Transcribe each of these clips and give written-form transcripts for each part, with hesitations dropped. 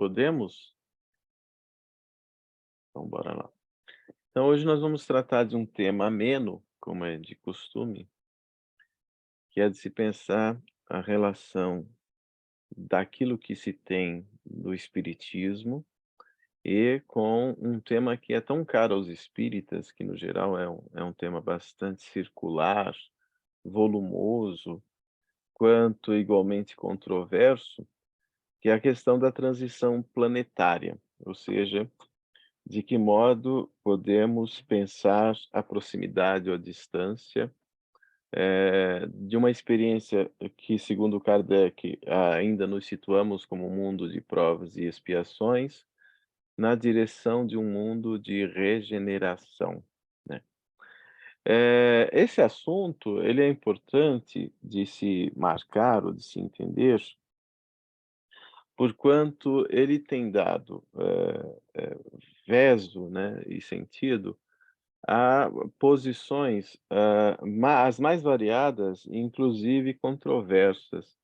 Podemos? Então bora lá. Então hoje nós vamos tratar de um tema ameno, como é de costume, que é de se pensar a relação daquilo que se tem do espiritismo e com um tema que é tão caro aos espíritas, que no geral é um tema bastante circular, volumoso, quanto igualmente controverso, que é a questão da transição planetária, ou seja, de que modo podemos pensar a proximidade ou a distância, de uma experiência que, segundo Kardec, ainda nos situamos como um mundo de provas e expiações, na direção de um mundo de regeneração, né. Esse assunto, ele é importante de se marcar ou de se entender, porquanto ele tem dado, veso, né, e sentido há posições, as mais variadas, inclusive controversas,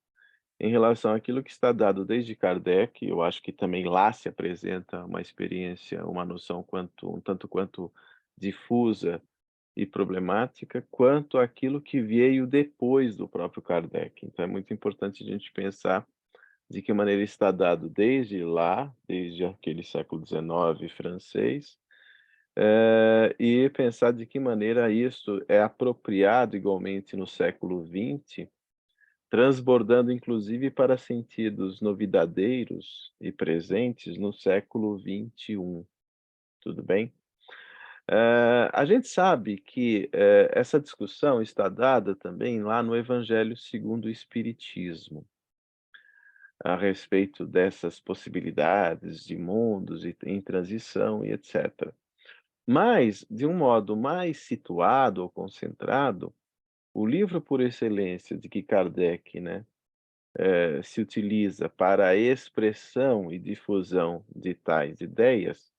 em relação àquilo que está dado desde Kardec. Eu acho que também lá se apresenta uma experiência, uma noção um tanto quanto difusa e problemática, quanto aquilo que veio depois do próprio Kardec. Então é muito importante a gente pensar de que maneira está dado desde lá, desde aquele século XIX francês, e pensar de que maneira isso é apropriado igualmente no século XX, transbordando inclusive para sentidos novidadeiros e presentes no século XXI, tudo bem? A gente sabe que, essa discussão está dada também lá no Evangelho segundo o Espiritismo, a respeito dessas possibilidades de mundos e em transição e etcétera. Mas, de um modo mais situado ou concentrado, o livro por excelência de que Kardec, né, se utiliza para a expressão e difusão de tais ideias,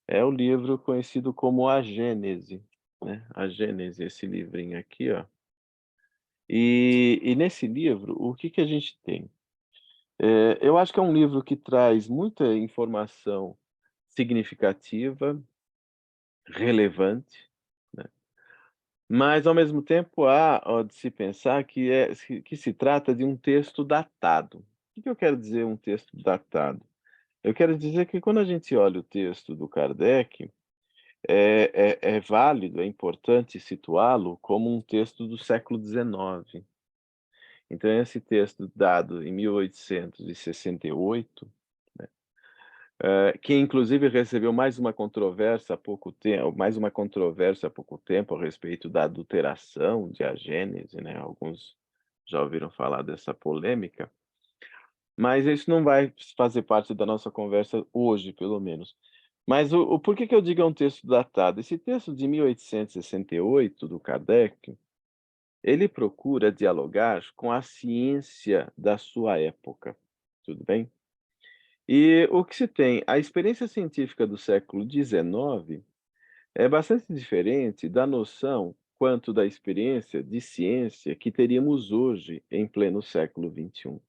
é o livro conhecido como A Gênese, né, A Gênese, esse livrinho aqui, ó. E nesse livro, o que que a gente tem? Eu acho que é um livro que traz muita informação significativa, relevante, né. Mas, ao mesmo tempo, há de se pensar que se trata de um texto datado. O que que eu quero dizer um texto datado? Eu quero dizer que quando a gente olha o texto do Kardec, é válido, é importante situá-lo como um texto do século XIX. Então esse texto dado em 1868, né, que inclusive recebeu mais uma controvérsia há pouco tempo a respeito da adulteração de A Gênese, né, alguns já ouviram falar dessa polêmica, mas isso não vai fazer parte da nossa conversa hoje, pelo menos. Mas o por que que eu digo é um texto datado? Esse texto de 1868 do Kardec, ele procura dialogar com a ciência da sua época, tudo bem? E o que se tem, a experiência científica do século XIX é bastante diferente da noção quanto da experiência de ciência que teríamos hoje em pleno século XXI.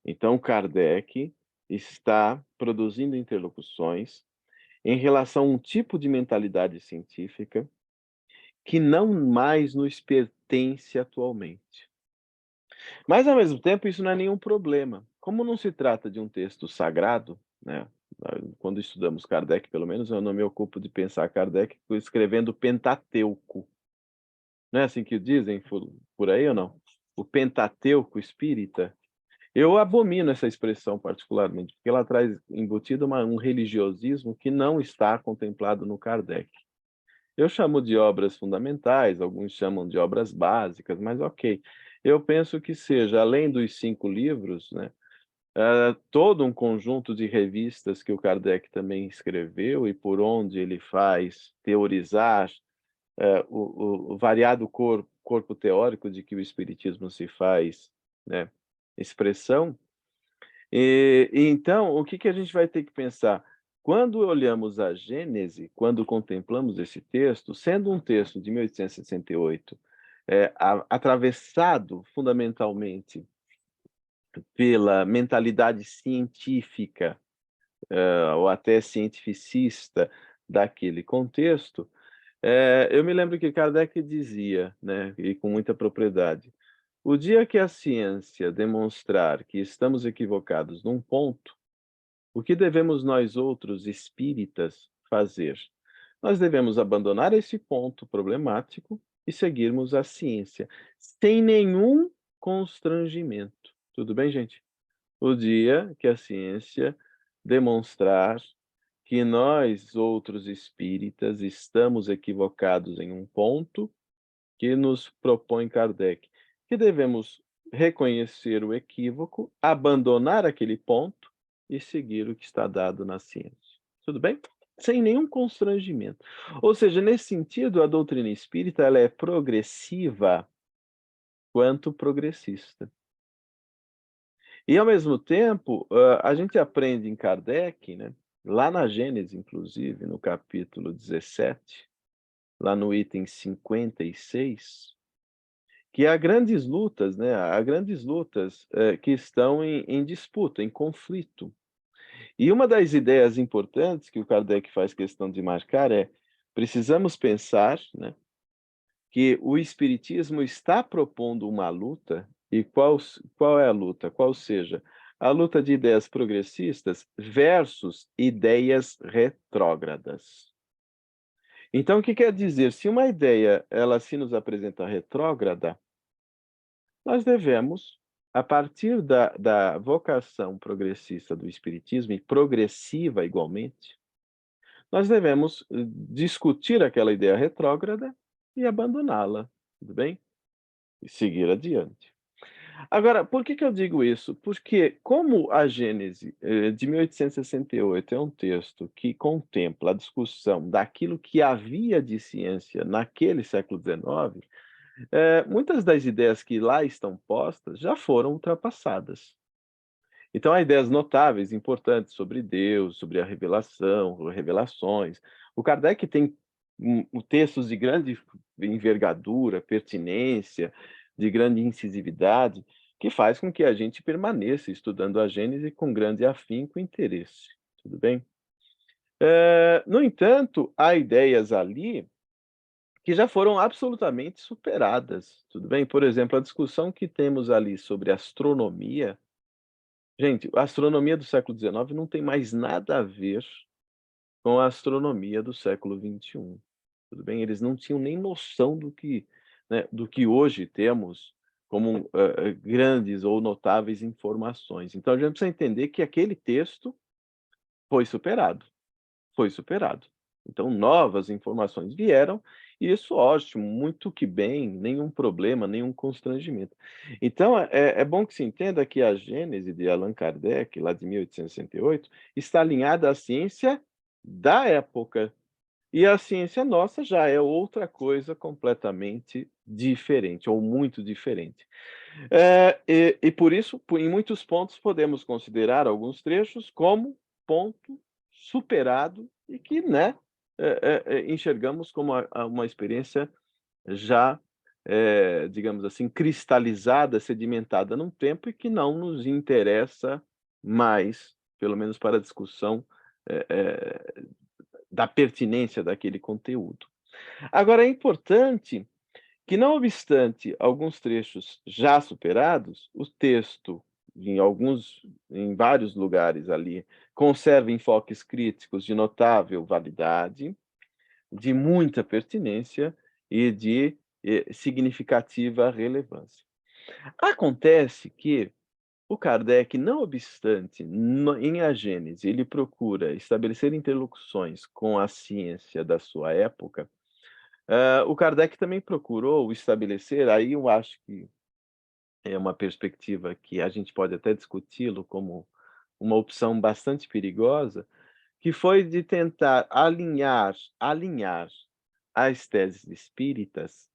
Então Kardec está produzindo interlocuções em relação a um tipo de mentalidade científica que não mais nos pertence atualmente. Mas, ao mesmo tempo, isso não é nenhum problema. Como não se trata de um texto sagrado, né, quando estudamos Kardec, pelo menos, eu não me ocupo de pensar Kardec escrevendo o Pentateuco. Não é assim que dizem por aí ou não? O Pentateuco espírita. Eu abomino essa expressão particularmente, porque ela traz embutido um religiosismo que não está contemplado no Kardec. Eu chamo de obras fundamentais, alguns chamam de obras básicas, mas ok. Eu penso que seja, além dos 5 livros, né, todo um conjunto de revistas que o Kardec também escreveu e por onde ele faz teorizar, o variado corpo teórico de que o espiritismo se faz, né, expressão. E então, o que que a gente vai ter que pensar? Quando olhamos a Gênese, quando contemplamos esse texto, sendo um texto de 1868, atravessado fundamentalmente pela mentalidade científica, ou até cientificista daquele contexto, eu me lembro que Kardec dizia, né, e com muita propriedade: "O dia que a ciência demonstrar que estamos equivocados num ponto, o que devemos nós outros espíritas fazer? Nós devemos abandonar esse ponto problemático e seguirmos a ciência, sem nenhum constrangimento". Tudo bem, gente? O dia que a ciência demonstrar que nós, outros espíritas, estamos equivocados em um ponto que nos propõe Kardec, que devemos reconhecer o equívoco, abandonar aquele ponto e seguir o que está dado na ciência. Tudo bem? Sem nenhum constrangimento. Ou seja, nesse sentido, a doutrina espírita ela é progressiva quanto progressista. E ao mesmo tempo, a gente aprende em Kardec, né, lá na Gênese inclusive, no capítulo 17, lá no item 56, que há grandes lutas, né, há grandes lutas, que estão em disputa, em conflito. E uma das ideias importantes que o Kardec faz questão de marcar é: precisamos pensar, né, que o espiritismo está propondo uma luta, e qual é a luta? Qual seja, a luta de ideias progressistas versus ideias retrógradas. Então o que quer dizer? Se uma ideia, ela se nos apresenta retrógrada, nós devemos, a partir da vocação progressista do espiritismo, e progressiva igualmente, nós devemos discutir aquela ideia retrógrada e abandoná-la, tudo bem? E seguir adiante. Agora, por que que eu digo isso? Porque como a Gênese, de 1868 é um texto que contempla a discussão daquilo que havia de ciência naquele século XIX, muitas das ideias que lá estão postas já foram ultrapassadas. Então há ideias notáveis, importantes sobre Deus, sobre a revelação, revelações. O Kardec tem textos de grande envergadura, pertinência, de grande incisividade, que faz com que a gente permaneça estudando a Gênese com grande afinco e interesse, tudo bem? No entanto, há ideias ali que já foram absolutamente superadas, tudo bem? Por exemplo, a discussão que temos ali sobre astronomia. Gente, a astronomia do século XIX não tem mais nada a ver com a astronomia do século XXI, tudo bem? Eles não tinham nem noção do que, né, do que hoje temos como, grandes ou notáveis informações. Então a gente precisa entender que aquele texto foi superado. Foi superado. Então novas informações vieram, e isso ótimo, muito que bem, nenhum problema, nenhum constrangimento. Então é bom que se entenda que a Gênese de Allan Kardec, lá de 1868, está alinhada à ciência da época, e a ciência nossa já é outra coisa completamente diferente, ou muito diferente. E por isso, em muitos pontos, podemos considerar alguns trechos como ponto superado e que, né, enxergamos como uma experiência já, digamos assim, cristalizada, sedimentada num tempo e que não nos interessa mais, pelo menos para a discussão, da pertinência daquele conteúdo. Agora é importante que, não obstante alguns trechos já superados, o texto, em vários lugares ali, conserva enfoques críticos de notável validade, de muita pertinência e de, significativa relevância. Acontece que o Kardec, não obstante, em A Gênese, ele procura estabelecer interlocuções com a ciência da sua época. O Kardec também procurou estabelecer, aí eu acho que é uma perspectiva que a gente pode até discuti-lo como uma opção bastante perigosa, que foi de tentar alinhar as teses espíritas,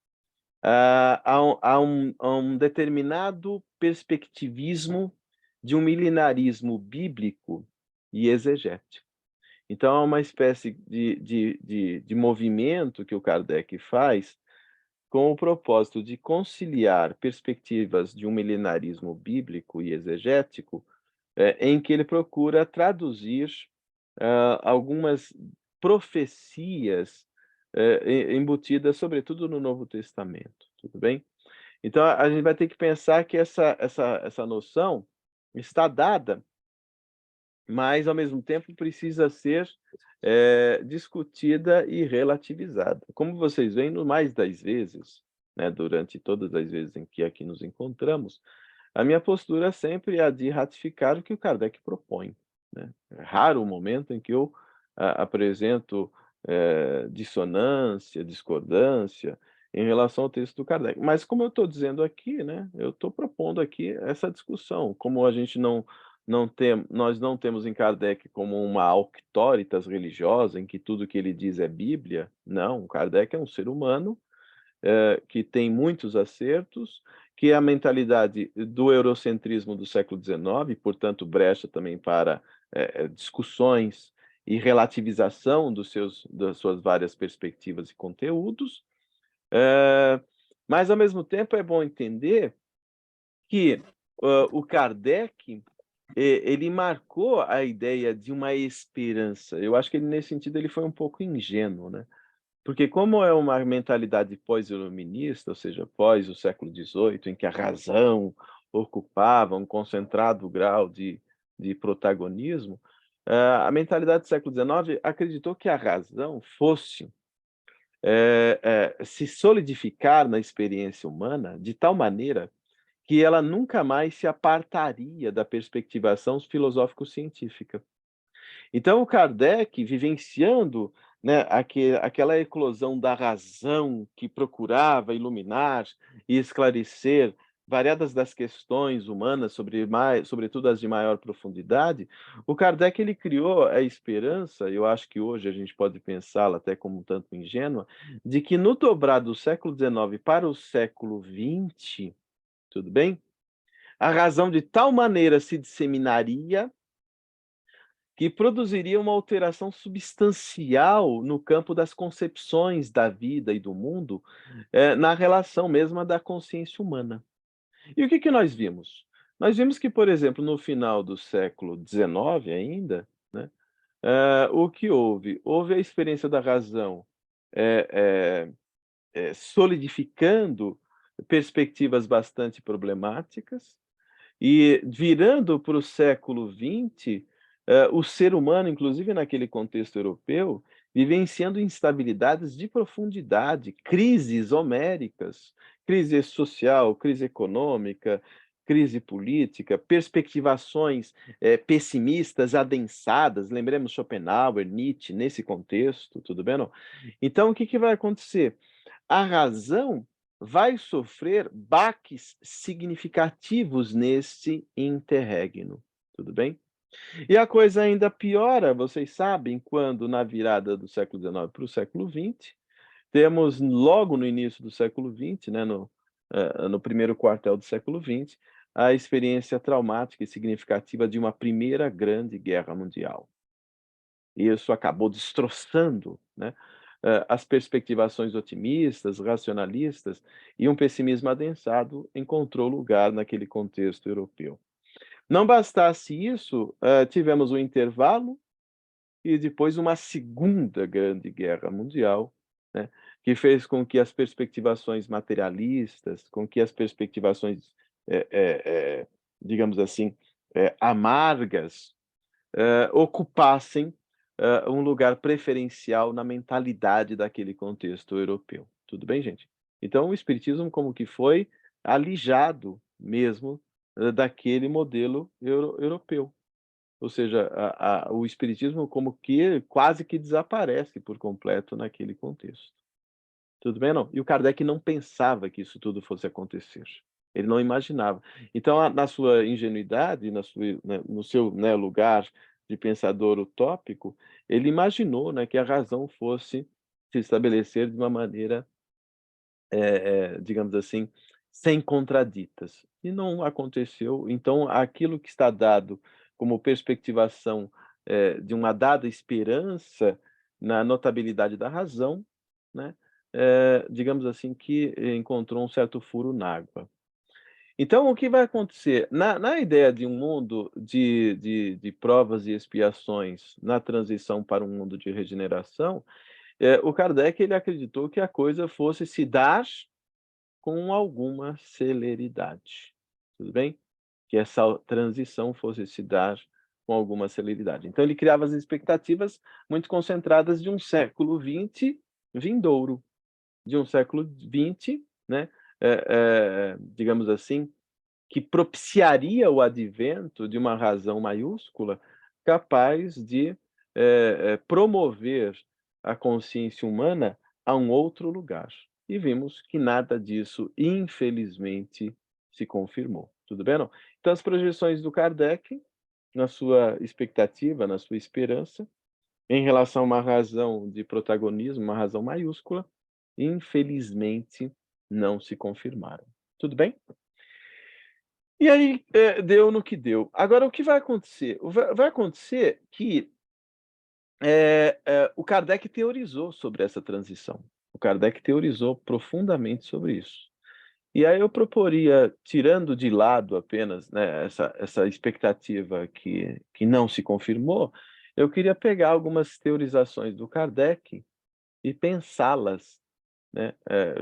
a um determinado perspectivismo de um milenarismo bíblico e exegético. Então, é uma espécie de movimento que o Kardec faz com o propósito de conciliar perspectivas de um milenarismo bíblico e exegético, em que ele procura traduzir algumas profecias, embutidas, sobretudo no Novo Testamento, tudo bem? Então a gente vai ter que pensar que essa noção está dada, mas ao mesmo tempo precisa ser, discutida e relativizada. Como vocês veem, no mais das vezes, né, durante todas as vezes em que aqui nos encontramos, a minha postura sempre é a de ratificar o que o Kardec propõe, né. É raro o momento em que eu apresento, dissonância, discordância em relação ao texto do Kardec. Mas como eu estou dizendo aqui, né, eu estou propondo aqui essa discussão. Como a gente nós não temos em Kardec como uma auctoritas religiosa, em que tudo que ele diz é Bíblia. Não, Kardec é um ser humano, que tem muitos acertos, que a mentalidade do eurocentrismo do século XIX, portanto, brecha também para, discussões e relativização das suas várias perspectivas e conteúdos. Eh, mas, ao mesmo tempo, é bom entender que, o Kardec, ele marcou a ideia de uma esperança. Eu acho que ele, nesse sentido, ele foi um pouco ingênuo, né. Porque como é uma mentalidade pós-iluminista, ou seja, pós o século XVIII, em que a razão ocupava um concentrado grau de protagonismo, a mentalidade do século XIX acreditou que a razão fosse, se solidificar na experiência humana de tal maneira que ela nunca mais se apartaria da perspectivação filosófico-científica. Então o Kardec, vivenciando, né, aquela eclosão da razão que procurava iluminar e esclarecer variadas das questões humanas, sobretudo as de maior profundidade, o Kardec ele criou a esperança, eu acho que hoje a gente pode pensá-la até como um tanto ingênua, de que no dobrar do século XIX para o século XX, tudo bem? A razão de tal maneira se disseminaria que produziria uma alteração substancial no campo das concepções da vida e do mundo, na relação mesma da consciência humana. E o que que nós vimos? Nós vimos que, por exemplo, no final do século XIX ainda, né, o que houve? Houve a experiência da razão, eh solidificando perspectivas bastante problemáticas, e virando para o século XX, o ser humano, inclusive naquele contexto europeu, vivenciando instabilidades de profundidade, crises homéricas, crise social, crise econômica, crise política, perspectivações, pessimistas, adensadas, lembremos Schopenhauer, Nietzsche, nesse contexto, tudo bem, não? Então o que que vai acontecer? A razão vai sofrer baques significativos nesse interregno, tudo bem? E a coisa ainda piora, vocês sabem, quando na virada do século XIX para o século XX, temos logo no início do século XX, né, no primeiro quartel do século XX, a experiência traumática e significativa de uma primeira grande guerra mundial. E isso acabou destroçando, né, as perspectivações otimistas, racionalistas, e um pessimismo adensado encontrou lugar naquele contexto europeu. Não bastasse isso, tivemos um intervalo e depois uma segunda grande guerra mundial, né, que fez com que as perspectivações materialistas, com que as perspectivações, digamos assim, amargas, ocupassem, um lugar preferencial na mentalidade daquele contexto europeu. Tudo bem, gente? Então o espiritismo como que foi alijado mesmo, daquele modelo europeu. Ou seja, o espiritismo como que quase que desaparece por completo naquele contexto. Tudo bem, não? E o Kardec não pensava que isso tudo fosse acontecer. Ele não imaginava. Então, na sua ingenuidade, no seu, né, lugar de pensador utópico, ele imaginou, né, que a razão fosse se estabelecer de uma maneira, digamos assim, sem contraditas. E não aconteceu. Então, aquilo que está dado como perspectivação, de uma dada esperança na notabilidade da razão, né, digamos assim, que encontrou um certo furo na água. Então, o que vai acontecer? Na ideia de um mundo de provas e expiações, na transição para um mundo de regeneração, o Kardec ele acreditou que a coisa fosse se dar com alguma celeridade, tudo bem? Que essa transição fosse se dar com alguma celeridade. Então ele criava as expectativas muito concentradas de um século XX vindouro, de um século XX, né, digamos assim, que propiciaria o advento de uma razão maiúscula capaz de, promover a consciência humana a um outro lugar. E vimos que nada disso, infelizmente, se confirmou. Tudo bem, não? Então as projeções do Kardec, na sua expectativa, na sua esperança, em relação a uma razão de protagonismo, uma razão maiúscula, infelizmente não se confirmaram. Tudo bem? E aí, deu no que deu. Agora o que vai acontecer? Vai acontecer que, o Kardec teorizou sobre essa transição. O Kardec teorizou profundamente sobre isso. E aí eu proporia, tirando de lado apenas, né, essa expectativa que não se confirmou, eu queria pegar algumas teorizações do Kardec e pensá-las, né,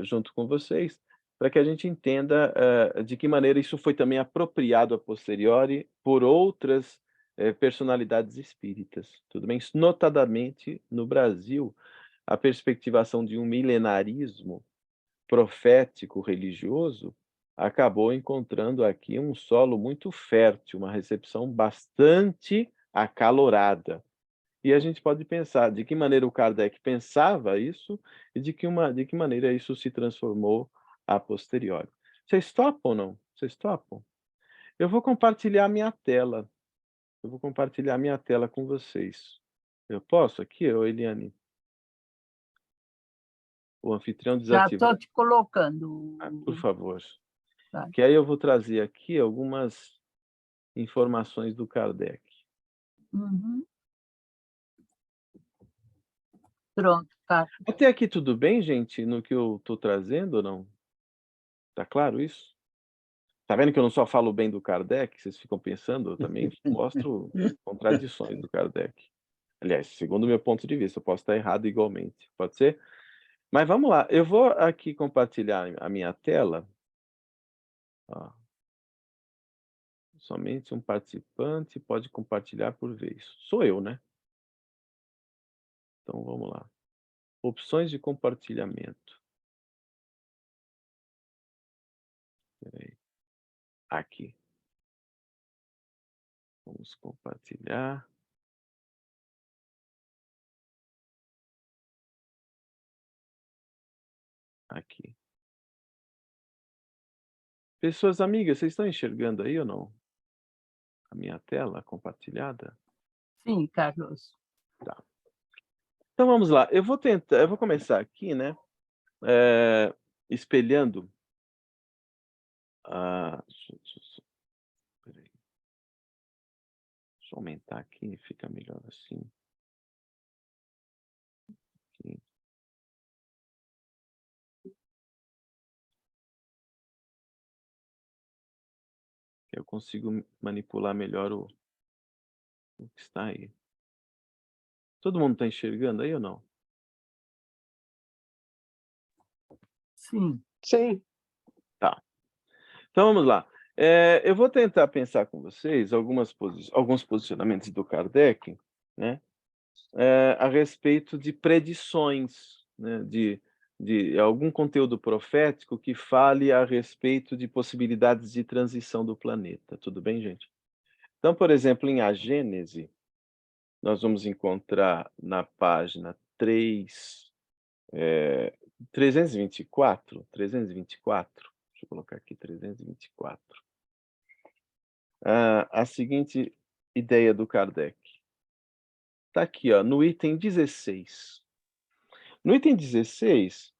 junto com vocês, para que a gente entenda, de que maneira isso foi também apropriado a posteriori por outras, personalidades espíritas, tudo bem? Notadamente no Brasil, a perspectivação de um milenarismo profético religioso acabou encontrando aqui um solo muito fértil, uma recepção bastante acalorada. E a gente pode pensar de que maneira o Kardec pensava isso e de que maneira isso se transformou a posteriori. Vocês topam ou não? Vocês topam? Eu vou compartilhar minha tela. Eu vou compartilhar minha tela com vocês. Eu posso aqui, ô Eliane? O anfitrião Já desativou. estou te colocando. Por favor. Vai. Que aí eu vou trazer aqui algumas informações do Kardec. Uhum. Pronto, tá. Até aqui tudo bem, gente, no que eu estou trazendo ou não? Tá claro isso? Tá vendo que eu não só falo bem do Kardec, vocês ficam pensando, eu também mostro contradições do Kardec. Aliás, segundo o meu ponto de vista, eu posso estar errado igualmente, pode ser? Mas vamos lá, eu vou aqui compartilhar a minha tela. Ó. Somente um participante pode compartilhar por vez. Sou eu, né? Então vamos lá. Opções de compartilhamento. Espera aí. Aqui. Vamos compartilhar. Aqui. Pessoas amigas, vocês estão enxergando aí ou não? A minha tela compartilhada? Sim, Carlos. Tá. Então vamos lá, eu vou começar aqui, né, espelhando a espera aí. Deixa eu aumentar aqui, fica melhor assim. Aqui. Eu consigo manipular melhor o que está aí. Todo mundo está enxergando aí ou não? Sim. Sim. Tá. Então vamos lá. Eu vou tentar pensar com vocês alguns posicionamentos do Kardec, né, a respeito de predições, né, de algum conteúdo profético que fale a respeito de possibilidades de transição do planeta. Tudo bem, gente? Então, por exemplo, em A Gênese, nós vamos encontrar na página 324, deixa eu colocar aqui 324. A seguinte ideia do Kardec. Está aqui, ó, no item 16. No item 16,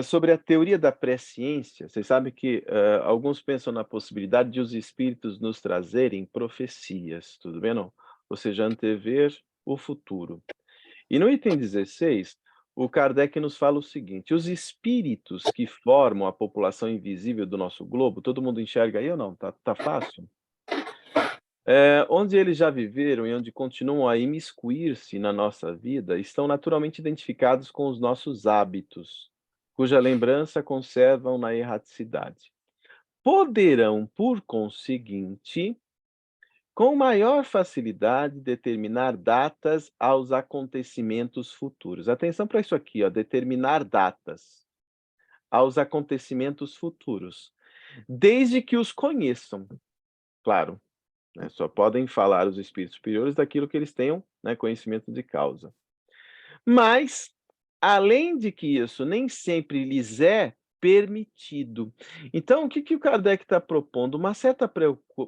sobre a teoria da presciência, vocês sabem que alguns pensam na possibilidade de os espíritos nos trazerem profecias, tudo bem, não? Ou seja, antever o futuro. E no item 16, o Kardec nos fala o seguinte: os espíritos que formam a população invisível do nosso globo, todo mundo enxerga aí ou não? Tá fácil? Onde eles já viveram e onde continuam a imiscuir-se na nossa vida, estão naturalmente identificados com os nossos hábitos, cuja lembrança conservam na erraticidade. Poderão, por conseguinte, com maior facilidade determinar datas aos acontecimentos futuros. Atenção para isso aqui, ó, determinar datas aos acontecimentos futuros, desde que os conheçam, claro, né? Só podem falar os espíritos superiores daquilo que eles tenham, né, conhecimento de causa. Mas, além de que isso nem sempre lhes é permitido. Então, o que que o Kardec está propondo? Uma certa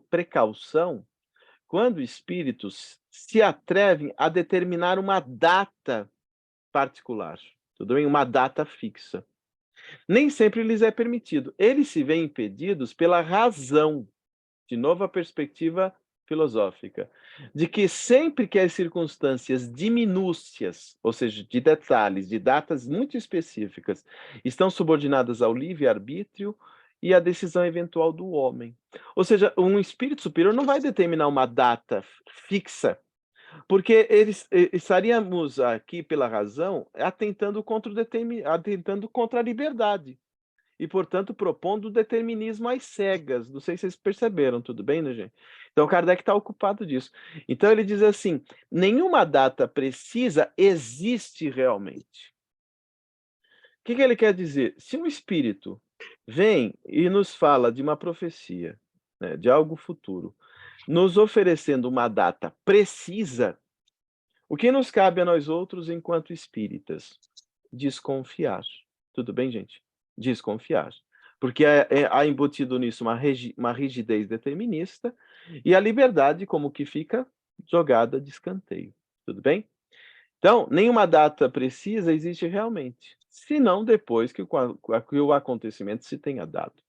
precaução quando espíritos se atrevem a determinar uma data particular, tudo bem? Uma data fixa. Nem sempre lhes é permitido. Eles se veem impedidos pela razão, de novo a perspectiva filosófica, de que sempre que as circunstâncias de minúcias, ou seja, de detalhes, de datas muito específicas, estão subordinadas ao livre-arbítrio e à decisão eventual do homem. Ou seja, um espírito superior não vai determinar uma data fixa, porque estaríamos aqui pela razão atentando contra a liberdade e, portanto, propondo o determinismo às cegas. Não sei se vocês perceberam, tudo bem, né, gente? Então, Kardec está ocupado disso. Então, ele diz assim: nenhuma data precisa existe realmente. O que que ele quer dizer? Se um espírito vem e nos fala de uma profecia, né, de algo futuro, nos oferecendo uma data precisa, o que nos cabe a nós outros, enquanto espíritas? Desconfiar. Tudo bem, gente? Desconfiar. Porque há embutido nisso uma rigidez determinista e a liberdade como que fica jogada de escanteio. Tudo bem? Então, nenhuma data precisa existe realmente, senão depois que o acontecimento se tenha dado.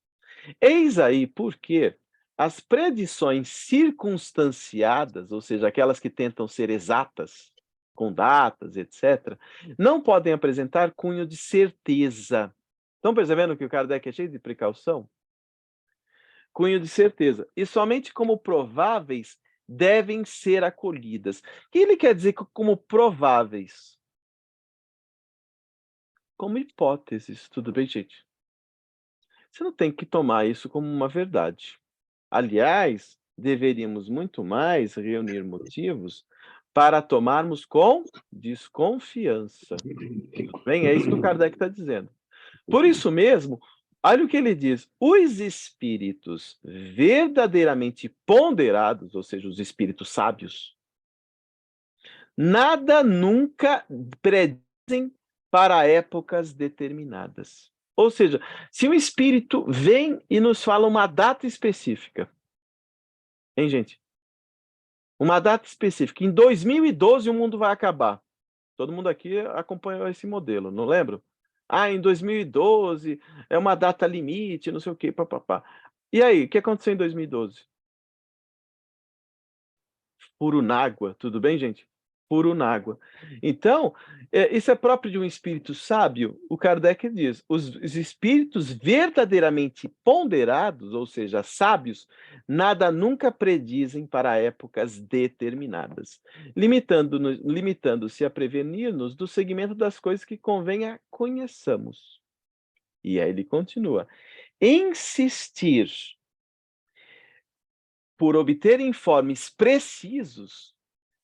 Eis aí porque as predições circunstanciadas, ou seja, aquelas que tentam ser exatas, com datas, etc., não podem apresentar cunho de certeza. Estão percebendo que o Kardec é cheio de precaução? Cunho de certeza. E somente como prováveis devem ser acolhidas. O que ele quer dizer como prováveis? Como hipóteses, tudo bem, gente? Você não tem que tomar isso como uma verdade. Aliás, deveríamos muito mais reunir motivos para tomarmos com desconfiança. Tudo bem? É isso que o Kardec está dizendo. Por isso mesmo, olha o que ele diz: os espíritos verdadeiramente ponderados, ou seja, os espíritos sábios, nada nunca predizem para épocas determinadas. Ou seja, se um espírito vem e nos fala uma data específica, hein, gente? Uma data específica. Em 2012 o mundo vai acabar. Todo mundo aqui acompanhou esse modelo, não lembro? Ah, em 2012 é uma data limite, não sei o quê, papapá. E aí, o que aconteceu em 2012? Furunágua, tudo bem, gente? Furunágua. Então, isso é próprio de um espírito sábio. O Kardec diz: os espíritos verdadeiramente ponderados, ou seja, sábios, nada nunca predizem para épocas determinadas, limitando-se a prevenir-nos do segmento das coisas que convém a conheçamos. E aí ele continua: insistir por obter informes precisos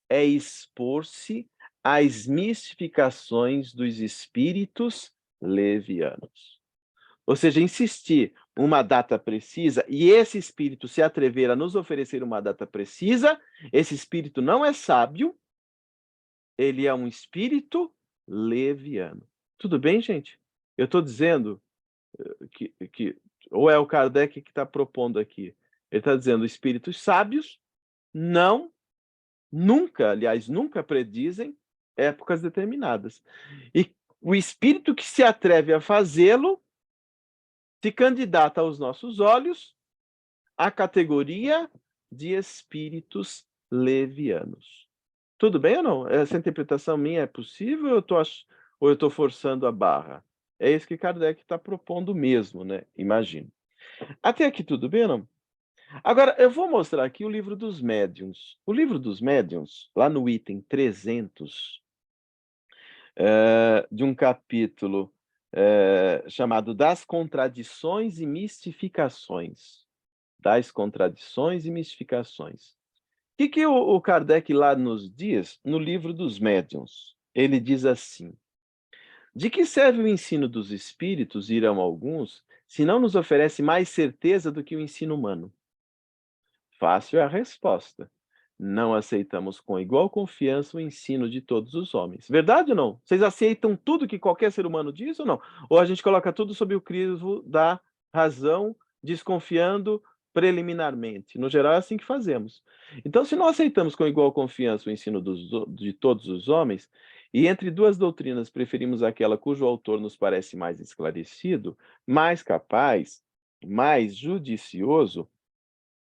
é expor-se às mistificações dos espíritos levianos. Ou seja, insistir uma data precisa e esse espírito se atrever a nos oferecer uma data precisa, esse espírito não é sábio, ele é um espírito leviano. Tudo bem, gente? Eu estou dizendo que ou é o Kardec que está propondo aqui. Ele está dizendo: espíritos sábios não nunca, aliás, nunca predizem épocas determinadas. E o espírito que se atreve a fazê-lo se candidata aos nossos olhos à categoria de espíritos levianos. Tudo bem ou não? Essa interpretação minha é possível Ou eu estou forçando a barra? É isso que Kardec está propondo mesmo, né, imagino. Até aqui tudo bem, não? Agora eu vou mostrar aqui o Livro dos Médiuns. O Livro dos Médiuns, lá no item 300, de um capítulo, chamado Das Contradições e Mistificações. Das Contradições e Mistificações. Que o Kardec lá nos diz, no Livro dos Médiuns? Ele diz assim: de que serve o ensino dos espíritos, irão alguns, se não nos oferece mais certeza do que o ensino humano? Fácil é a resposta. Não aceitamos com igual confiança o ensino de todos os homens. Verdade ou não? Vocês aceitam tudo que qualquer ser humano diz ou não? Ou a gente coloca tudo sob o crivo da razão, desconfiando preliminarmente? No geral, é assim que fazemos. Então, se não aceitamos com igual confiança o ensino de todos os homens, e entre duas doutrinas preferimos aquela cujo autor nos parece mais esclarecido, mais capaz, mais judicioso,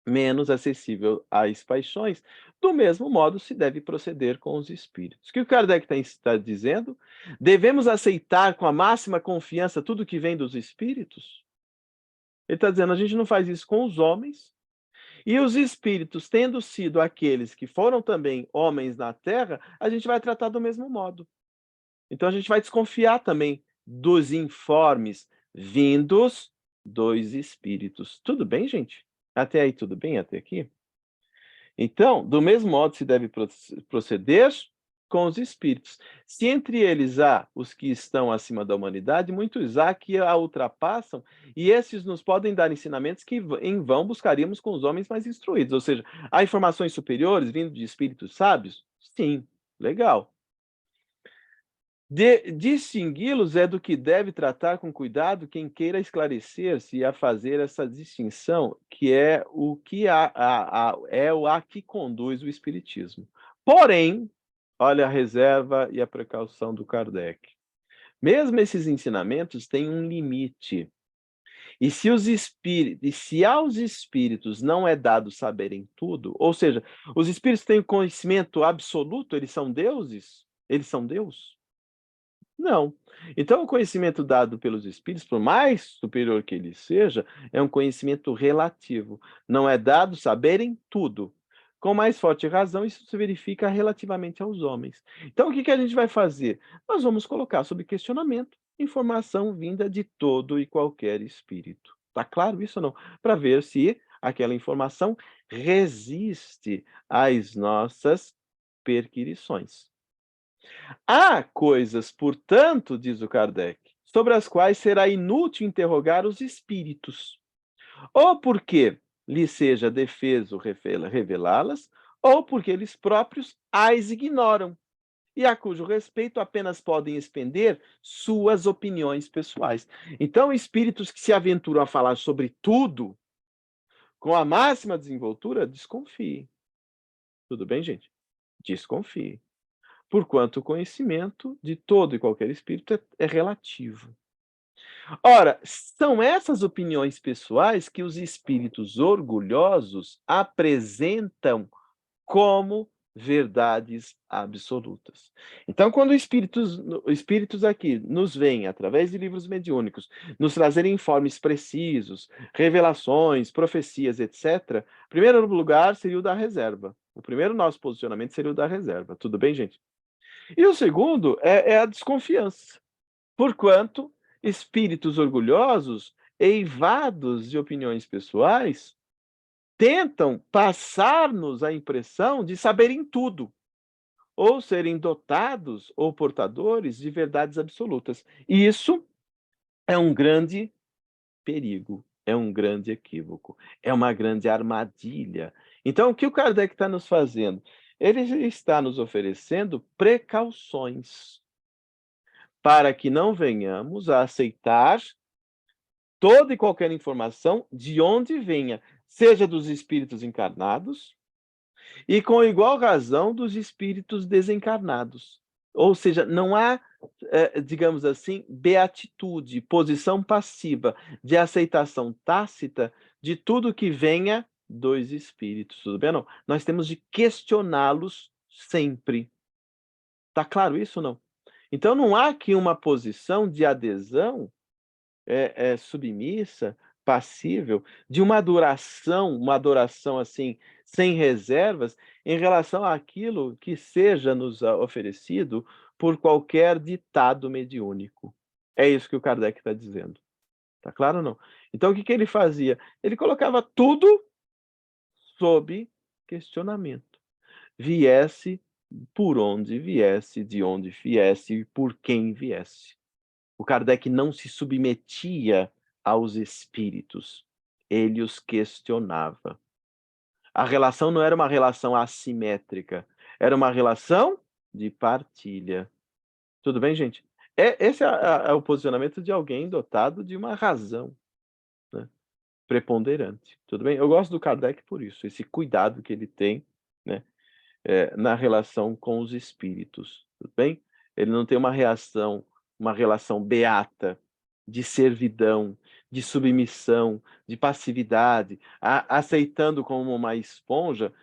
menos acessível às paixões, do mesmo modo se deve proceder com os espíritos. O que o Kardec está dizendo? Devemos aceitar com a máxima confiança tudo que vem dos espíritos? Ele está dizendo, a gente não faz isso com os homens, e os espíritos, tendo sido aqueles que foram também homens na Terra, a gente vai tratar do mesmo modo. Então a gente vai desconfiar também dos informes vindos dos espíritos. Tudo bem, gente? Até aí tudo bem? Até aqui? Então, do mesmo modo se deve proceder com os espíritos. Se entre eles há os que estão acima da humanidade, muitos há que a ultrapassam, e esses nos podem dar ensinamentos que em vão buscaríamos com os homens mais instruídos. Ou seja, há informações superiores vindo de espíritos sábios? Sim, legal. Distingui-los é do que deve tratar com cuidado quem queira esclarecer-se e a fazer essa distinção, que é o que é o a que conduz o espiritismo. Porém, olha a reserva e a precaução do Kardec. Mesmo esses ensinamentos têm um limite. E se aos espíritos não é dado saberem tudo, ou seja, os espíritos têm o conhecimento absoluto, eles são deuses? Eles são Deus? Não. Então, o conhecimento dado pelos espíritos, por mais superior que ele seja, é um conhecimento relativo. Não é dado saberem tudo. Com mais forte razão, isso se verifica relativamente aos homens. Então, o que que a gente vai fazer? Nós vamos colocar sob questionamento informação vinda de todo e qualquer espírito. Está claro isso ou não? Para ver se aquela informação resiste às nossas perquirições. Há coisas, portanto, diz o Kardec, sobre as quais será inútil interrogar os espíritos, ou porque lhes seja defeso revelá-las, ou porque eles próprios as ignoram, e a cujo respeito apenas podem expender suas opiniões pessoais. Então, espíritos que se aventuram a falar sobre tudo, com a máxima desenvoltura, desconfie. Tudo bem, gente? Desconfie. Porquanto o conhecimento de todo e qualquer espírito é relativo. Ora, são essas opiniões pessoais que os espíritos orgulhosos apresentam como verdades absolutas. Então, quando espíritos aqui nos vêm, através de livros mediúnicos, nos trazerem informes precisos, revelações, profecias, etc., em primeiro lugar seria o da reserva. O primeiro nosso posicionamento seria o da reserva. Tudo bem, gente? E o segundo é a desconfiança, porquanto espíritos orgulhosos, eivados de opiniões pessoais, tentam passar-nos a impressão de saberem tudo, ou serem dotados ou portadores de verdades absolutas. E isso é um grande perigo, é um grande equívoco, é uma grande armadilha. Então, o que o Kardec está nos fazendo? Ele está nos oferecendo precauções para que não venhamos a aceitar toda e qualquer informação de onde venha, seja dos espíritos encarnados e com igual razão dos espíritos desencarnados. Ou seja, não há, digamos assim, beatitude, posição passiva de aceitação tácita de tudo que venha dos espíritos, tudo bem ou não? Nós temos de questioná-los sempre. Tá claro isso ou não? Então não há aqui uma posição de adesão submissa, passível, de uma adoração, assim, sem reservas, em relação àquilo que seja nos oferecido por qualquer ditado mediúnico. É isso que o Kardec está dizendo. Tá claro ou não? Então o que que ele fazia? Ele colocava tudo sob questionamento. Viesse por onde viesse, de onde viesse e por quem viesse. O Kardec não se submetia aos espíritos, ele os questionava. A relação não era uma relação assimétrica, era uma relação de partilha. Tudo bem, gente? Esse é o posicionamento de alguém dotado de uma razão, né, preponderante. Tudo bem? Eu gosto do Kardec por isso, esse cuidado que ele tem, né, na relação com os espíritos, tudo bem? Ele não tem uma relação beata de servidão, de submissão, de passividade, aceitando como uma esponja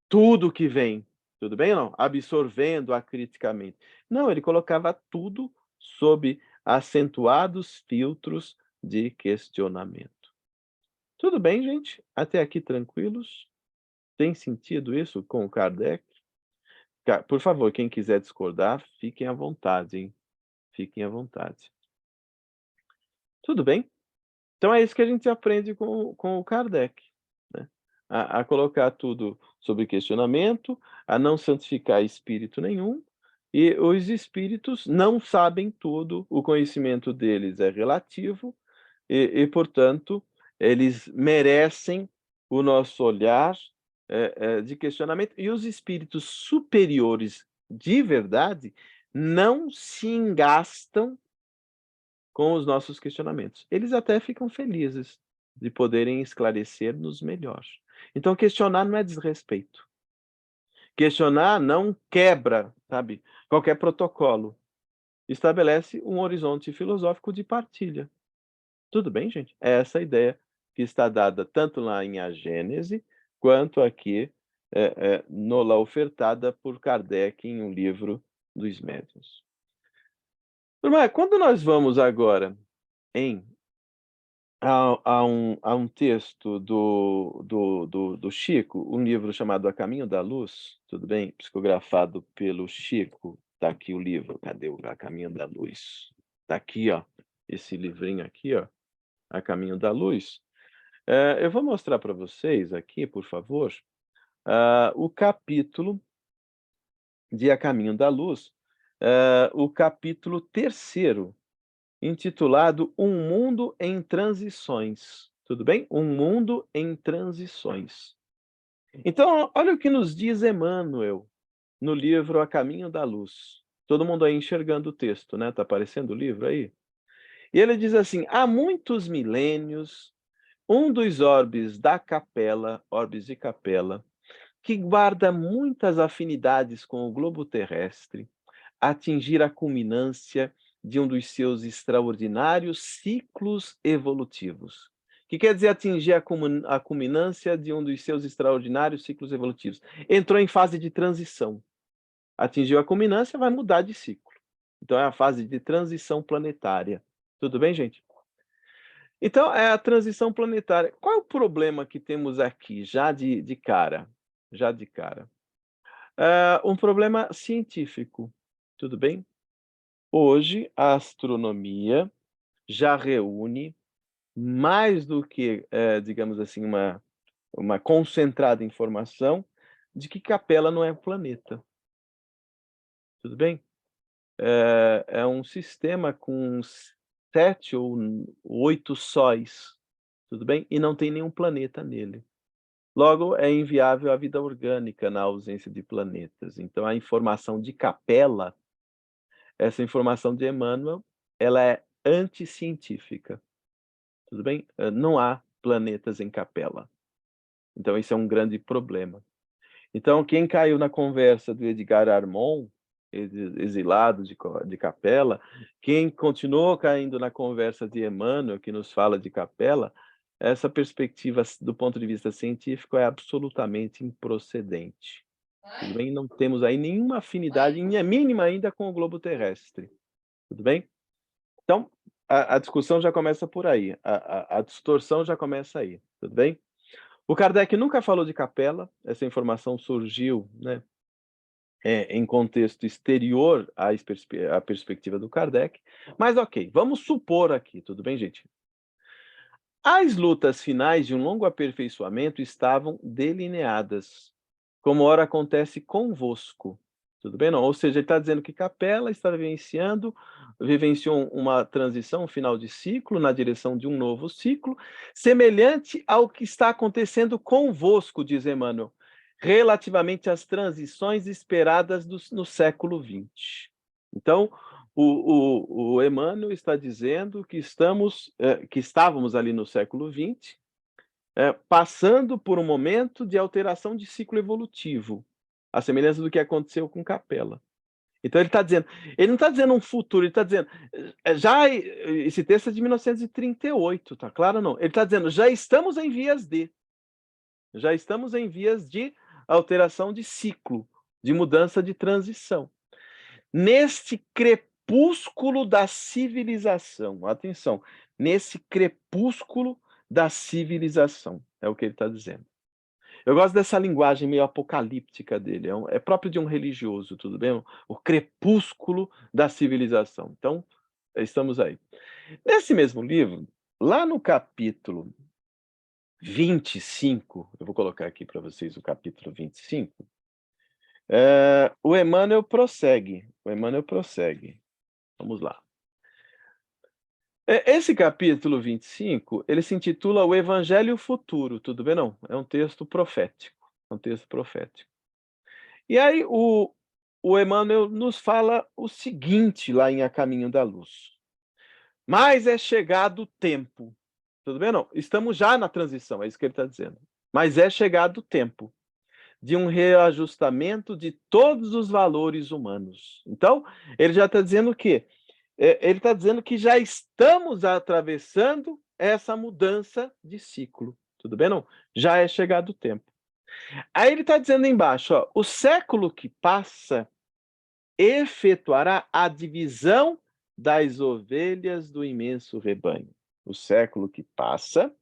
tudo que vem, tudo bem ou não? Absorvendo acriticamente. Não, ele colocava tudo sob acentuados filtros de questionamento. Tudo bem, gente? Até aqui tranquilos? Tem sentido isso com o Kardec? Por favor, quem quiser discordar, fiquem à vontade, hein? Fiquem à vontade. Tudo bem? Então é isso que a gente aprende com o Kardec, né? A colocar tudo sob questionamento, a não santificar espírito nenhum, e os espíritos não sabem tudo, o conhecimento deles é relativo, portanto, eles merecem o nosso olhar, de questionamento, e os espíritos superiores de verdade não se engastam com os nossos questionamentos. Eles até ficam felizes de poderem esclarecer-nos melhor. Então questionar não é desrespeito. Questionar não quebra, sabe, qualquer protocolo. Estabelece um horizonte filosófico de partilha. Tudo bem, gente? É essa a ideia que está dada tanto lá em A Gênese, quanto aqui, no lá ofertada por Kardec em um livro dos Médiuns. Turma, quando nós vamos agora em a um texto do Chico, um livro chamado A Caminho da Luz, tudo bem? Psicografado pelo Chico. Está aqui o livro, cadê o A Caminho da Luz? Está aqui, ó, esse livrinho aqui, ó, A Caminho da Luz. Eu vou mostrar para vocês aqui, por favor, o capítulo de A Caminho da Luz, o capítulo 3º, intitulado Um Mundo em Transições. Tudo bem? Um Mundo em Transições. Então, olha o que nos diz Emmanuel no livro A Caminho da Luz. Todo mundo aí enxergando o texto, né? Tá aparecendo o livro aí? E ele diz assim: há muitos milênios, um dos orbes da capela, orbes de capela, que guarda muitas afinidades com o globo terrestre, atingir a culminância de um dos seus extraordinários ciclos evolutivos. O que quer dizer atingir a culminância de um dos seus extraordinários ciclos evolutivos? Entrou em fase de transição. Atingiu a culminância, vai mudar de ciclo. Então é a fase de transição planetária. Tudo bem, gente? Então é a transição planetária. Qual é o problema que temos aqui, já de cara? Já de cara. Um problema científico, tudo bem? Hoje, a astronomia já reúne mais do que, digamos assim, uma concentrada informação de que Capela não é um planeta. Tudo bem? É um sistema com 7 ou 8 sóis, tudo bem? E não tem nenhum planeta nele. Logo, é inviável a vida orgânica na ausência de planetas. Então, a informação de Capela, essa informação de Emmanuel, ela é anticientífica. Tudo bem? Não há planetas em Capela. Então esse é um grande problema. Então quem caiu na conversa do Edgar Armon, exilado de Capela, quem continuou caindo na conversa de Emmanuel, que nos fala de Capela, essa perspectiva do ponto de vista científico é absolutamente improcedente. tudo bem? Não temos aí nenhuma afinidade, mínima ainda, com o globo terrestre, tudo bem? Então, a discussão já começa por aí, a distorção já começa aí, tudo bem? O Kardec nunca falou de capela, essa informação surgiu, né, em contexto exterior à perspectiva do Kardec, mas ok, vamos supor aqui, tudo bem, gente? As lutas finais de um longo aperfeiçoamento estavam delineadas, como ora acontece convosco. Tudo bem, não? Ou seja, ele está dizendo que Capela está vivenciou uma transição, um final de ciclo, na direção de um novo ciclo, semelhante ao que está acontecendo convosco, diz Emmanuel, relativamente às transições esperadas no século XX. Então, o Emmanuel está dizendo que estávamos ali no século XX, passando por um momento de alteração de ciclo evolutivo, à semelhança do que aconteceu com Capela. Então ele não está dizendo um futuro, ele está dizendo, esse texto é de 1938, tá claro ou não? Ele está dizendo, já estamos em vias de alteração de ciclo, de mudança de transição. Neste crepúsculo da civilização, atenção, nesse crepúsculo da civilização, é o que ele está dizendo. Eu gosto dessa linguagem meio apocalíptica dele, é próprio de um religioso, tudo bem? O crepúsculo da civilização. Então, estamos aí. Nesse mesmo livro, lá no capítulo 25, eu vou colocar aqui para vocês o capítulo 25, o Emmanuel prossegue. Vamos lá. Esse capítulo 25, ele se intitula O Evangelho Futuro, tudo bem, não? É um texto profético, E aí o Emmanuel nos fala o seguinte lá em A Caminho da Luz: "Mas é chegado o tempo", tudo bem, não? Estamos já na transição, é isso que ele está dizendo. "Mas é chegado o tempo de um reajustamento de todos os valores humanos". Então, ele já está dizendo o quê? Ele está dizendo que já estamos atravessando essa mudança de ciclo, tudo bem, não? Já é chegado o tempo. Aí ele está dizendo embaixo, ó, o século que passa efetuará a divisão das ovelhas do imenso rebanho. O século que passa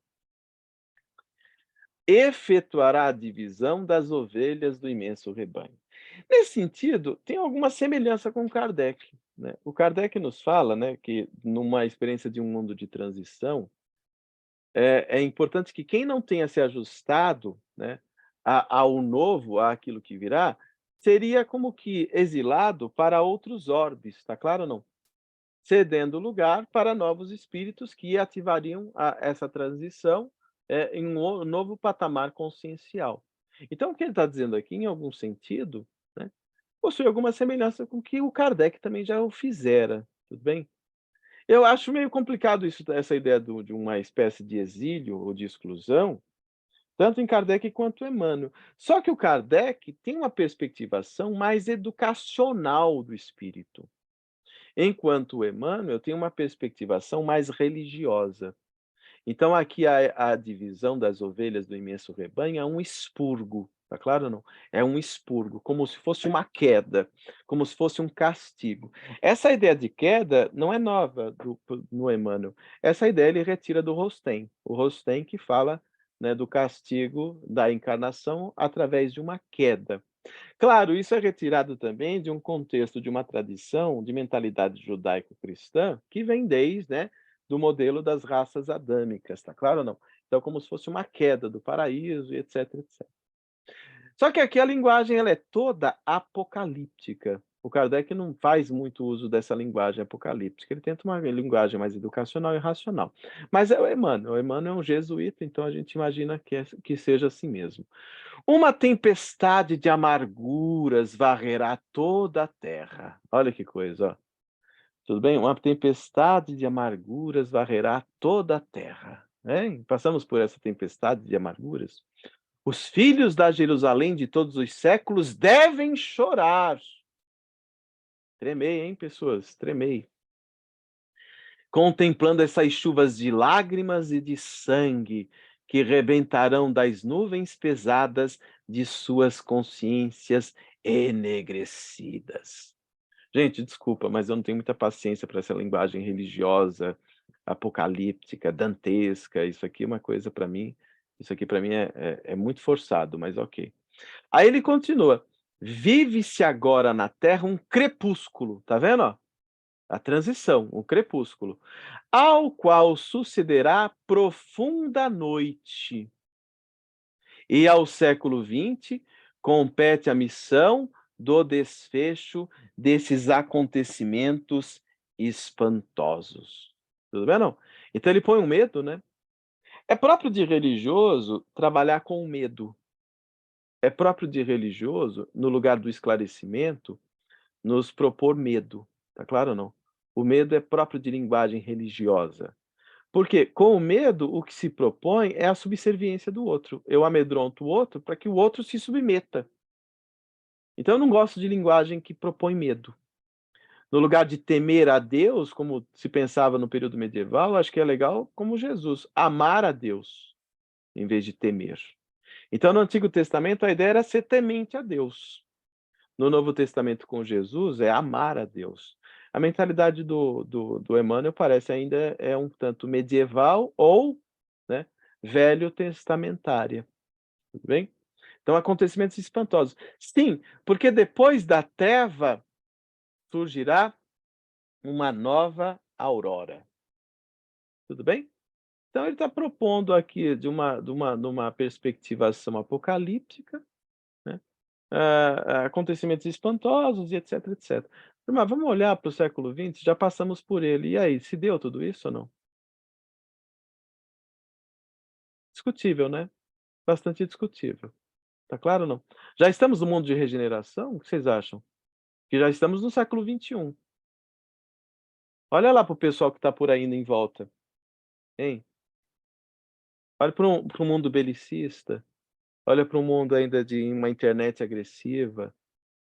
efetuará a divisão das ovelhas do imenso rebanho. Nesse sentido, tem alguma semelhança com Kardec, né? O Kardec nos fala, né, que numa experiência de um mundo de transição, é importante que quem não tenha se ajustado, né, ao novo, àquilo que virá, seria como que exilado para outros orbes, está claro ou não? Cedendo lugar para novos espíritos que ativariam essa transição, em um novo patamar consciencial. Então, o que ele está dizendo aqui, em algum sentido, né, possui alguma semelhança com o que o Kardec também já o fizera, tudo bem? Eu acho meio complicado isso, essa ideia de uma espécie de exílio ou de exclusão, tanto em Kardec quanto Emmanuel. Só que o Kardec tem uma perspectivação mais educacional do espírito, enquanto o Emmanuel tem uma perspectivação mais religiosa. Então aqui a divisão das ovelhas do imenso rebanho é um expurgo, tá claro ou não? É um expurgo, como se fosse uma queda, como se fosse um castigo. Essa ideia de queda não é nova no Emmanuel. Essa ideia ele retira do Rosten. O Rosten que fala, né, do castigo da encarnação através de uma queda. Claro, isso é retirado também de um contexto de uma tradição de mentalidade judaico-cristã que vem desde, né, do modelo das raças adâmicas, tá claro ou não? Então, como se fosse uma queda do paraíso e etc, etc. Só que aqui a linguagem ela é toda apocalíptica. O Kardec não faz muito uso dessa linguagem apocalíptica, ele tenta uma linguagem mais educacional e racional. Mas é o Emmanuel é um jesuíta, então a gente imagina que seja assim mesmo. Uma tempestade de amarguras varrerá toda a terra. Olha que coisa, ó. Tudo bem? Uma tempestade de amarguras varrerá toda a terra. Hein? Passamos por essa tempestade de amarguras. Os filhos da Jerusalém de todos os séculos devem chorar. Tremei, hein, pessoas? Tremei. Contemplando essas chuvas de lágrimas e de sangue que rebentarão das nuvens pesadas de suas consciências enegrecidas. Gente, desculpa, mas eu não tenho muita paciência para essa linguagem religiosa, apocalíptica, dantesca. Isso aqui é uma coisa para mim, isso aqui para mim é muito forçado, mas ok. Aí ele continua: vive-se agora na terra um crepúsculo, tá vendo? Ó? A transição, um crepúsculo, ao qual sucederá profunda noite. E ao século XX compete a missão do desfecho desses acontecimentos espantosos. Tudo bem, não? Então ele põe um medo, né? É próprio de religioso trabalhar com o medo. É próprio de religioso, no lugar do esclarecimento, nos propor medo. Tá claro ou não? O medo é próprio de linguagem religiosa. Porque com o medo, o que se propõe é a subserviência do outro. Eu amedronto o outro para que o outro se submeta. Então eu não gosto de linguagem que propõe medo. No lugar de temer a Deus, como se pensava no período medieval, acho que é legal como Jesus, amar a Deus, em vez de temer. Então no Antigo Testamento a ideia era ser temente a Deus. No Novo Testamento com Jesus é amar a Deus. A mentalidade do Emmanuel parece ainda é um tanto medieval ou, né, velho testamentária. Tudo bem? Então, acontecimentos espantosos. Sim, porque depois da treva surgirá uma nova aurora. Tudo bem? Então, ele está propondo aqui numa perspectivação apocalíptica, né? Acontecimentos espantosos e etc, etc. Mas vamos olhar para o século XX, já passamos por ele. E aí, se deu tudo isso ou não? Discutível, né? Bastante discutível. Tá claro ou não? Já estamos no mundo de regeneração? O que vocês acham? Que já estamos no século XXI. Olha lá para o pessoal que está por aí em volta, hein? Olha para um mundo belicista, olha para um mundo ainda de uma internet agressiva,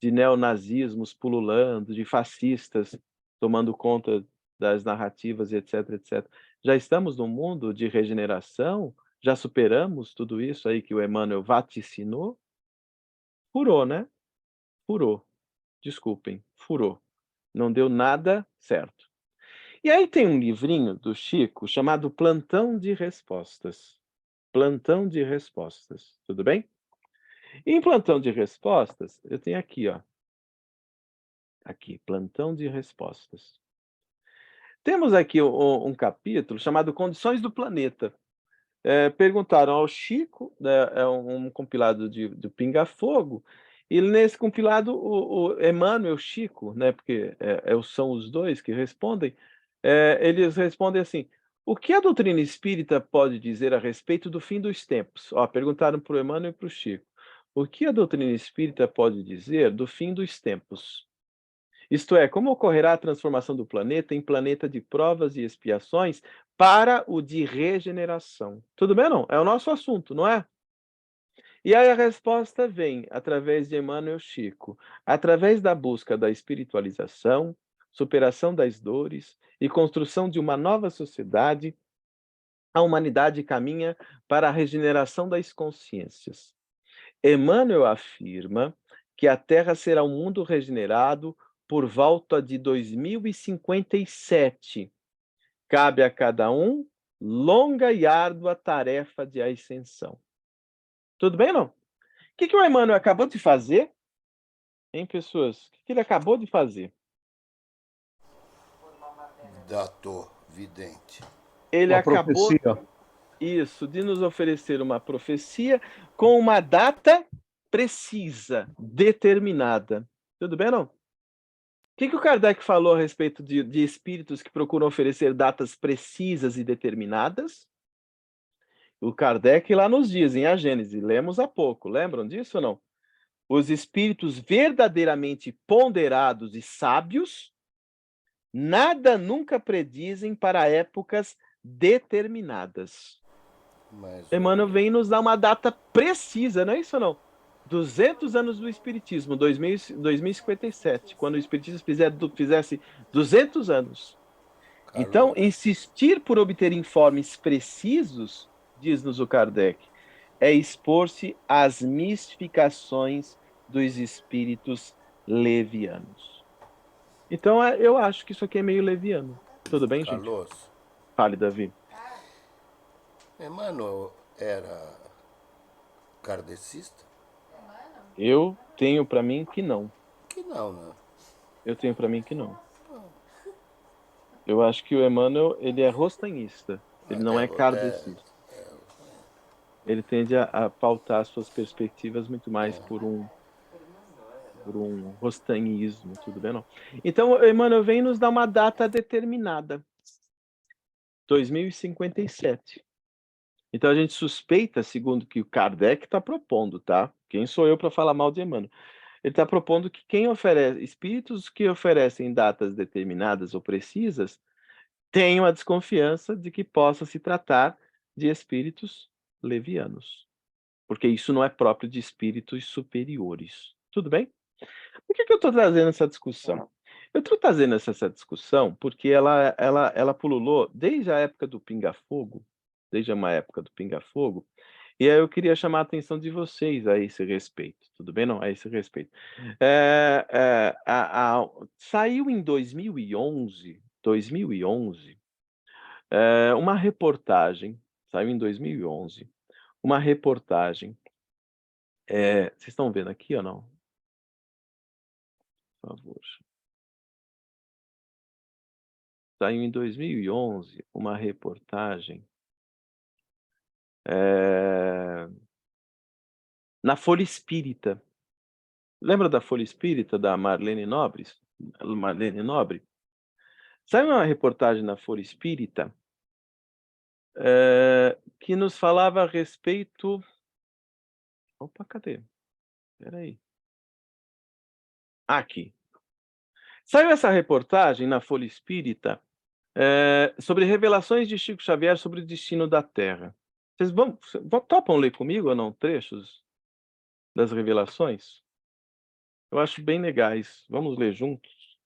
de neonazismos pululando, de fascistas tomando conta das narrativas e etc, etc. Já estamos num mundo de regeneração? Já superamos tudo isso aí que o Emmanuel vaticinou? Furou, né? Furou. Desculpem, furou. Não deu nada certo. E aí tem um livrinho do Chico chamado Plantão de Respostas. Plantão de Respostas, tudo bem? Em Plantão de Respostas, eu tenho aqui, ó. Aqui, Plantão de Respostas. Temos aqui um capítulo chamado Condições do Planeta. Perguntaram ao Chico, né, é um compilado de Pinga Fogo, e nesse compilado o Emmanuel Chico, né, porque são os dois que respondem, eles respondem assim: o que a doutrina espírita pode dizer a respeito do fim dos tempos? Ó, perguntaram para o Emmanuel e para o Chico. O que a doutrina espírita pode dizer do fim dos tempos? Isto é, como ocorrerá a transformação do planeta em planeta de provas e expiações para o de regeneração? Tudo bem, não? É o nosso assunto, não é? E aí a resposta vem através de Emmanuel Chico, através da busca da espiritualização, superação das dores e construção de uma nova sociedade, a humanidade caminha para a regeneração das consciências. Emmanuel afirma que a Terra será um mundo regenerado por volta de 2057. Cabe a cada um longa e árdua tarefa de ascensão. Tudo bem, não? O que o Emmanuel acabou de fazer, hein, pessoas? O que ele acabou de fazer? Dator vidente. Ele Uma acabou, profecia. isso, de nos oferecer uma profecia com uma data precisa, determinada. Tudo bem, não? O que o Kardec falou a respeito de espíritos que procuram oferecer datas precisas e determinadas? O Kardec lá nos diz, em A Gênese, lemos há pouco, lembram disso ou não? Os espíritos verdadeiramente ponderados e sábios, nada nunca predizem para épocas determinadas. Emmanuel vem nos dar uma data precisa, não é isso ou não? 200 anos do Espiritismo, 2057, quando o Espiritismo fizesse 200 anos. Carlos, Então, insistir por obter informes precisos diz-nos o Kardec, é expor-se às mistificações dos espíritos levianos. Então, eu acho que isso aqui é meio leviano. Tudo bem, gente? Carlos, Fale, Davi. Emmanuel era kardecista? Eu tenho para mim que não. Que não, né? Eu tenho para mim que não. Eu acho que o Emmanuel, ele é rostanhista. Ele não é kardecista. Ele tende a pautar suas perspectivas muito mais por um rostanismo, tudo bem, não? Então, o Emmanuel vem nos dar uma data determinada. 2057. Então a gente suspeita, segundo o que o Kardec está propondo, tá? Quem sou eu para falar mal de Emmanuel? Ele está propondo que quem oferece, espíritos que oferecem datas determinadas ou precisas, tenham a desconfiança de que possa se tratar de espíritos levianos. Porque isso não é próprio de espíritos superiores. Tudo bem? Por que eu estou trazendo essa discussão? Eu estou trazendo essa discussão porque ela pululou desde a época do Pinga-Fogo, desde uma época do Pinga-Fogo, e aí eu queria chamar a atenção de vocês a esse respeito, tudo bem? Não, a esse respeito. Saiu em 2011, uma reportagem, saiu em 2011, uma reportagem, vocês estão vendo aqui ou não? Por favor. Saiu em 2011 uma reportagem na Folha Espírita. Lembra da Folha Espírita da Marlene Nobre? Saiu uma reportagem na Folha Espírita que nos falava a respeito. Opa, cadê? Espera aí. Aqui. Saiu essa reportagem na Folha Espírita sobre revelações de Chico Xavier sobre o destino da Terra. Vocês topam ler comigo ou não trechos das revelações? Eu acho bem legais. Vamos ler juntos?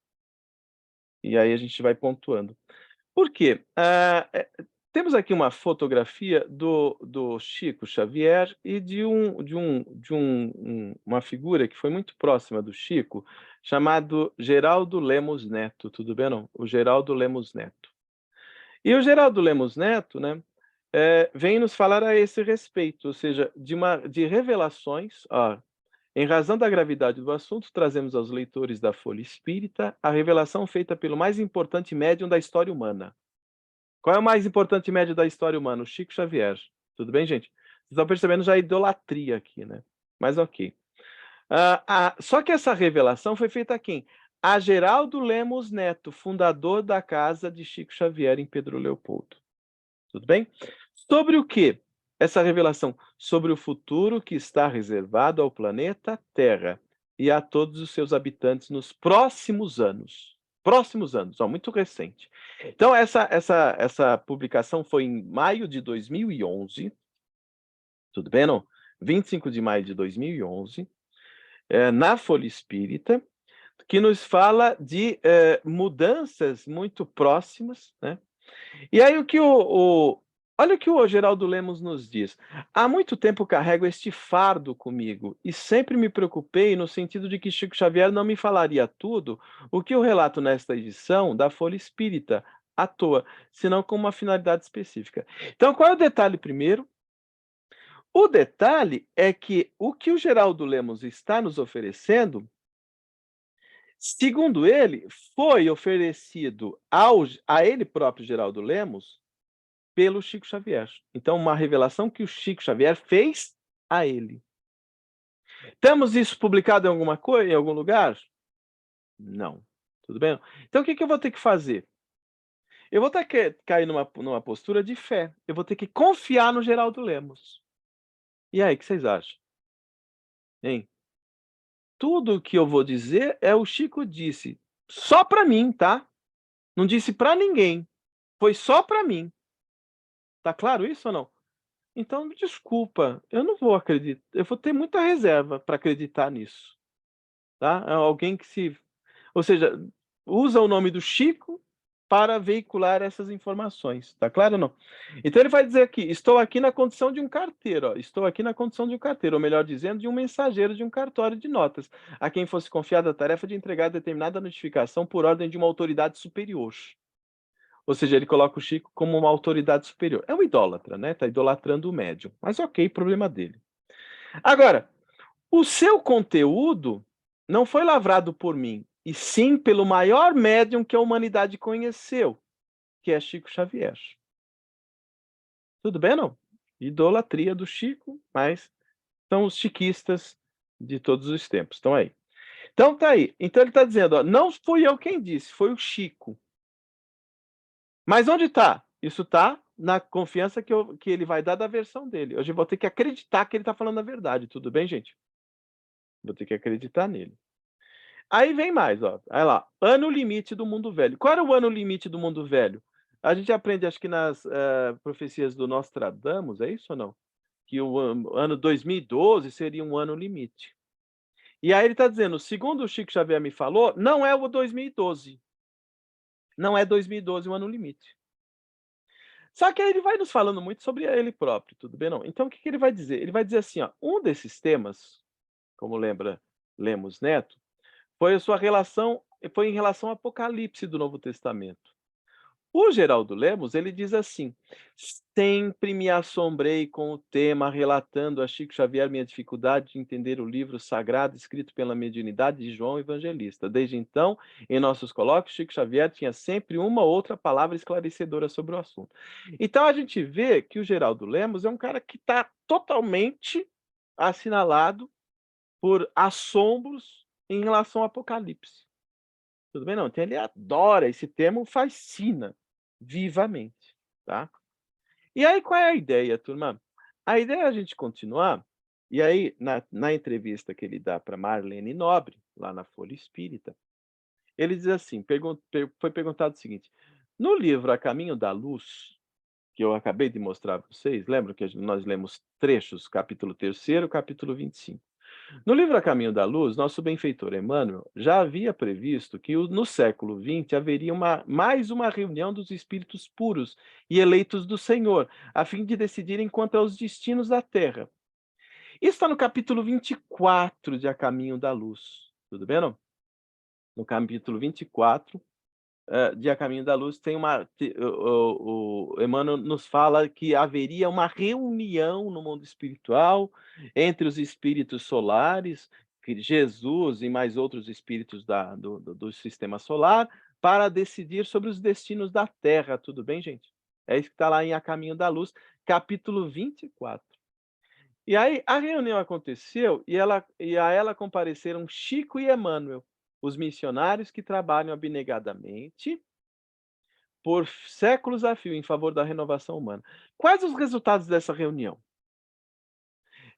E aí a gente vai pontuando. Por quê? Temos aqui uma fotografia do Chico Xavier e de uma figura que foi muito próxima do Chico, chamado Geraldo Lemos Neto. Tudo bem, não? O Geraldo Lemos Neto. E o Geraldo Lemos Neto, né, vem nos falar a esse respeito, ou seja, de revelações. Em razão da gravidade do assunto, trazemos aos leitores da Folha Espírita a revelação feita pelo mais importante médium da história humana. Qual é o mais importante médium da história humana? O Chico Xavier. Tudo bem, gente? Vocês estão percebendo já a idolatria aqui, né? Mas ok. Só que essa revelação foi feita a quem? A Geraldo Lemos Neto, fundador da casa de Chico Xavier em Pedro Leopoldo. Tudo bem? Sobre o quê? Essa revelação sobre o futuro que está reservado ao planeta Terra e a todos os seus habitantes nos próximos anos. Próximos anos, muito recente. Então, essa publicação foi em maio de 2011, tudo bem, não? 25 de maio de 2011, na Folha Espírita, que nos fala de mudanças muito próximas, né? E aí olha o que o Geraldo Lemos nos diz. Há muito tempo carrego este fardo comigo e sempre me preocupei no sentido de que Chico Xavier não me falaria tudo o que eu relato nesta edição da Folha Espírita, à toa, senão com uma finalidade específica. Então, qual é o detalhe primeiro? O detalhe é que o que o Geraldo Lemos está nos oferecendo, segundo ele, foi oferecido a ele próprio, Geraldo Lemos, pelo Chico Xavier. Então, uma revelação que o Chico Xavier fez a ele. Temos isso publicado em alguma coisa, em algum lugar? Não. Tudo bem? Então, o que eu vou ter que fazer? Eu vou ter que cair numa postura de fé. Eu vou ter que confiar no Geraldo Lemos. E aí, o que vocês acham? Hein? Tudo o que eu vou dizer o Chico disse. Só para mim, tá? Não disse para ninguém. Foi só para mim. Tá claro isso ou não? Então, desculpa, eu não vou acreditar. Eu vou ter muita reserva para acreditar nisso, tá? É alguém que ou seja, usa o nome do Chico para veicular essas informações, tá claro ou não? Então ele vai dizer aqui: "Estou aqui na condição de um carteiro", ó, estou aqui na condição de um carteiro, ou melhor dizendo, de um mensageiro de um cartório de notas, a quem fosse confiada a tarefa de entregar determinada notificação por ordem de uma autoridade superior. Ou seja, ele coloca o Chico como uma autoridade superior. É um idólatra, né, tá idolatrando o médium, mas ok, problema dele. Agora, o seu conteúdo não foi lavrado por mim, e sim pelo maior médium que a humanidade conheceu, que é Chico Xavier. Tudo bem, não? Idolatria do Chico, mas são os chiquistas de todos os tempos, estão aí. Então tá aí. Então ele está dizendo, ó, não fui eu quem disse, foi o Chico. Mas onde está? Isso está na confiança que ele vai dar da versão dele. Hoje eu vou ter que acreditar que ele está falando a verdade, tudo bem, gente? Vou ter que acreditar nele. Aí vem mais, ó. Aí lá, ano limite do mundo velho. Qual era o ano limite do mundo velho? A gente aprende, acho que nas profecias do Nostradamus, é isso ou não? Que o ano 2012 seria um ano limite. E aí ele está dizendo, segundo o Chico Xavier me falou, não é o 2012. Não é 2012 o ano limite. Só que aí ele vai nos falando muito sobre ele próprio, tudo bem não? Então o que ele vai dizer? Ele vai dizer assim, ó, um desses temas, como lembra Lemos Neto, foi em relação ao Apocalipse do Novo Testamento. O Geraldo Lemos, ele diz assim: "Sempre me assombrei com o tema, relatando a Chico Xavier minha dificuldade de entender o livro sagrado escrito pela mediunidade de João Evangelista. Desde então, em nossos colóquios, Chico Xavier tinha sempre uma ou outra palavra esclarecedora sobre o assunto". Então a gente vê que o Geraldo Lemos é um cara que está totalmente assinalado por assombros em relação ao Apocalipse. Tudo bem? Não, então ele adora esse tema, o fascina vivamente, tá. E aí qual é a ideia, turma? A ideia é a gente continuar, e aí na entrevista que ele dá para Marlene Nobre, lá na Folha Espírita, ele diz assim, foi perguntado o seguinte: "No livro A Caminho da Luz", que eu acabei de mostrar para vocês, lembram que nós lemos trechos, capítulo 3º, capítulo 25. No livro A Caminho da Luz, nosso benfeitor Emmanuel já havia previsto que no século XX haveria mais uma reunião dos espíritos puros e eleitos do Senhor, a fim de decidirem quanto aos destinos da Terra. Isso está no capítulo 24 de A Caminho da Luz. Tudo bem, não? No capítulo 24 de A Caminho da Luz, tem o Emmanuel nos fala que haveria uma reunião no mundo espiritual entre os espíritos solares, que Jesus e mais outros espíritos do sistema solar, para decidir sobre os destinos da Terra. Tudo bem, gente? É isso que está lá em A Caminho da Luz, capítulo 24. E aí a reunião aconteceu e a ela compareceram Chico e Emmanuel, os missionários que trabalham abnegadamente por séculos a fio em favor da renovação humana. Quais os resultados dessa reunião?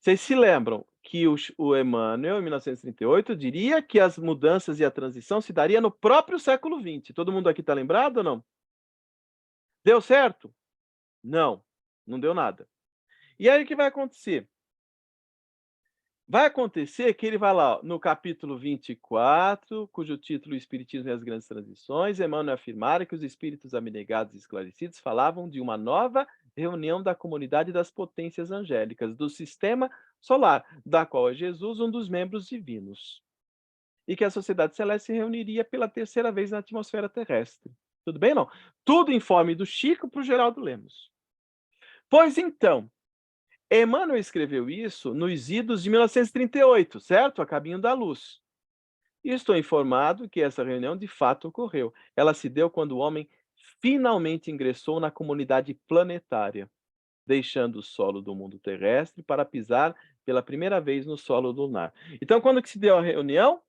Vocês se lembram que o Emmanuel, em 1938, diria que as mudanças e a transição se daria no próprio século XX. Todo mundo aqui está lembrado ou não? Deu certo? Não, não deu nada. E aí o que vai acontecer? Vai acontecer que ele vai lá, ó, no capítulo 24, cujo título Espiritismo e as Grandes Transições, Emmanuel afirmara que os espíritos abnegados e esclarecidos falavam de uma nova reunião da comunidade das potências angélicas do sistema solar, da qual é Jesus um dos membros divinos, e que a sociedade celeste se reuniria pela terceira vez na atmosfera terrestre. Tudo bem, não? Tudo informe do Chico para o Geraldo Lemos. Pois então, Emmanuel escreveu isso nos idos de 1938, certo? A Caminho da Luz. E estou informado que essa reunião de fato ocorreu. Ela se deu quando o homem finalmente ingressou na comunidade planetária, deixando o solo do mundo terrestre para pisar pela primeira vez no solo lunar. Então, quando que se deu a reunião?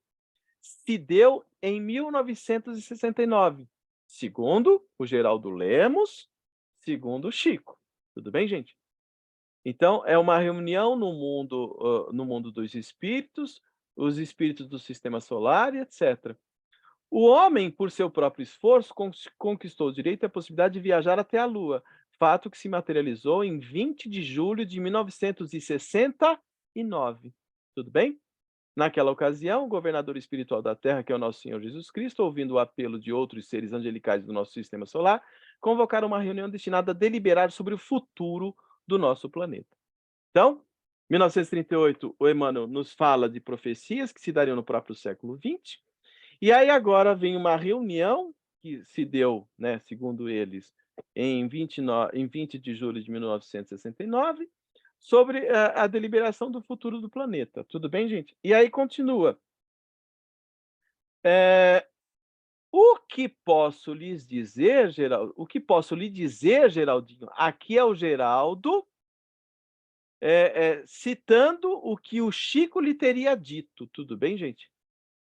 Se deu em 1969, segundo o Geraldo Lemos, segundo o Chico. Tudo bem, gente? Então, é uma reunião no mundo dos espíritos, os espíritos do sistema solar e etc. O homem, por seu próprio esforço, conquistou o direito e a possibilidade de viajar até a Lua, fato que se materializou em 20 de julho de 1969. Tudo bem? Naquela ocasião, o governador espiritual da Terra, que é o nosso Senhor Jesus Cristo, ouvindo o apelo de outros seres angelicais do nosso sistema solar, convocaram uma reunião destinada a deliberar sobre o futuro do nosso planeta. Então, 1938, o Emmanuel nos fala de profecias que se dariam no próprio século XX, e aí agora vem uma reunião que se deu, né, segundo eles, em 20 de julho de 1969, sobre a deliberação do futuro do planeta. Tudo bem, gente? E aí continua. O que posso lhes dizer, o que posso lhe dizer, Geraldinho? Aqui é o Geraldo, citando o que o Chico lhe teria dito. Tudo bem, gente?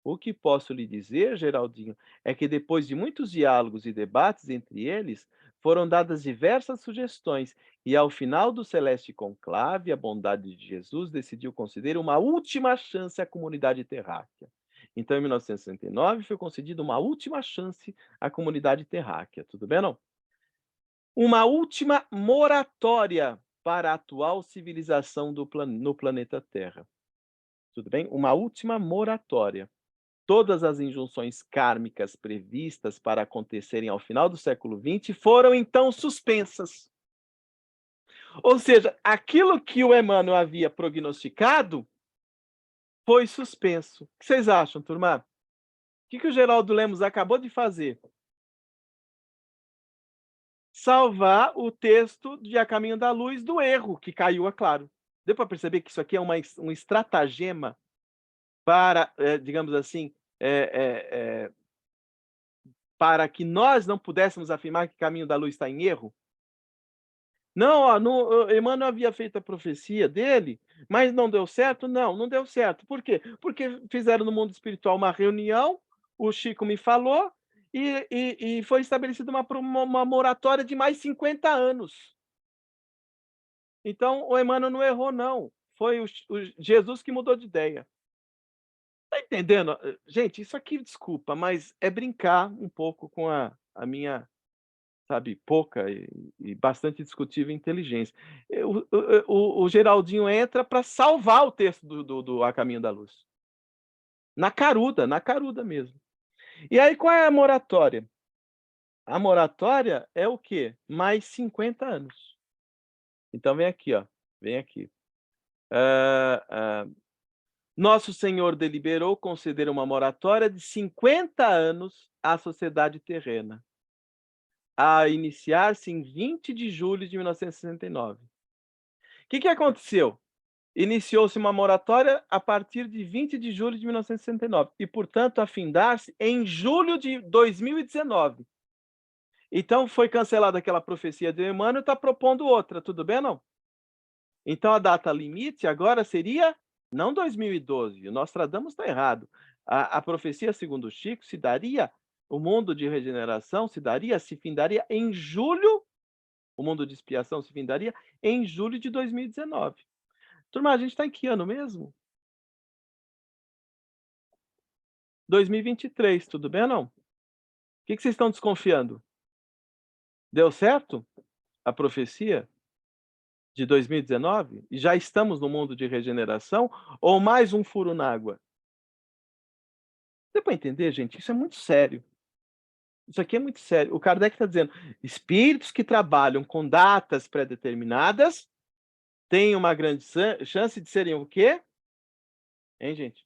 O que posso lhe dizer, Geraldinho, é que depois de muitos diálogos e debates entre eles, foram dadas diversas sugestões, e ao final do celeste conclave, a bondade de Jesus decidiu conceder uma última chance à comunidade terráquea. Então, em 1969, foi concedida uma última chance à comunidade terráquea. Tudo bem, não? Uma última moratória para a atual civilização no planeta Terra. Tudo bem? Uma última moratória. Todas as injunções kármicas previstas para acontecerem ao final do século XX foram então suspensas. Ou seja, aquilo que o Emmanuel havia prognosticado foi suspenso. O que vocês acham, turma? O que o Geraldo Lemos acabou de fazer? Salvar o texto de A Caminho da Luz do erro que caiu, é claro. Deu para perceber que isso aqui é um estratagema para, digamos assim, para que nós não pudéssemos afirmar que o Caminho da Luz está em erro? Não, ó, Emmanuel havia feito a profecia dele, mas não deu certo? Não deu certo. Por quê? Porque fizeram no mundo espiritual uma reunião, o Chico me falou, e foi estabelecida uma moratória de mais 50 anos. Então, o Emmanuel não errou, não. Foi o Jesus que mudou de ideia. Tá entendendo? Gente, isso aqui, desculpa, mas é brincar um pouco com a minha, sabe, pouca e bastante discutível inteligência. O Geraldinho entra para salvar o texto do A Caminho da Luz. Na caruda mesmo. E aí, qual é a moratória? A moratória é o quê? Mais 50 anos. Então, vem aqui, ó. Vem aqui. Nosso Senhor deliberou conceder uma moratória de 50 anos à sociedade terrena, a iniciar-se em 20 de julho de 1969. O que aconteceu? Iniciou-se uma moratória a partir de 20 de julho de 1969 e, portanto, a findar-se em julho de 2019. Então, foi cancelada aquela profecia de Emmanuel e está propondo outra, tudo bem, não? Então, a data limite agora seria não 2012, o Nostradamus está errado. A profecia, segundo o Chico, se daria, o mundo de regeneração se findaria em julho, o mundo de expiação se findaria em julho de 2019. Turma, a gente está em que ano mesmo? 2023, tudo bem ou não? O que vocês estão desconfiando? Deu certo a profecia de 2019? E já estamos no mundo de regeneração? Ou mais um furo na água? Deu para entender, gente? Isso é muito sério. Isso aqui é muito sério. O Kardec está dizendo, espíritos que trabalham com datas pré-determinadas têm uma grande chance de serem o quê? Hein, gente?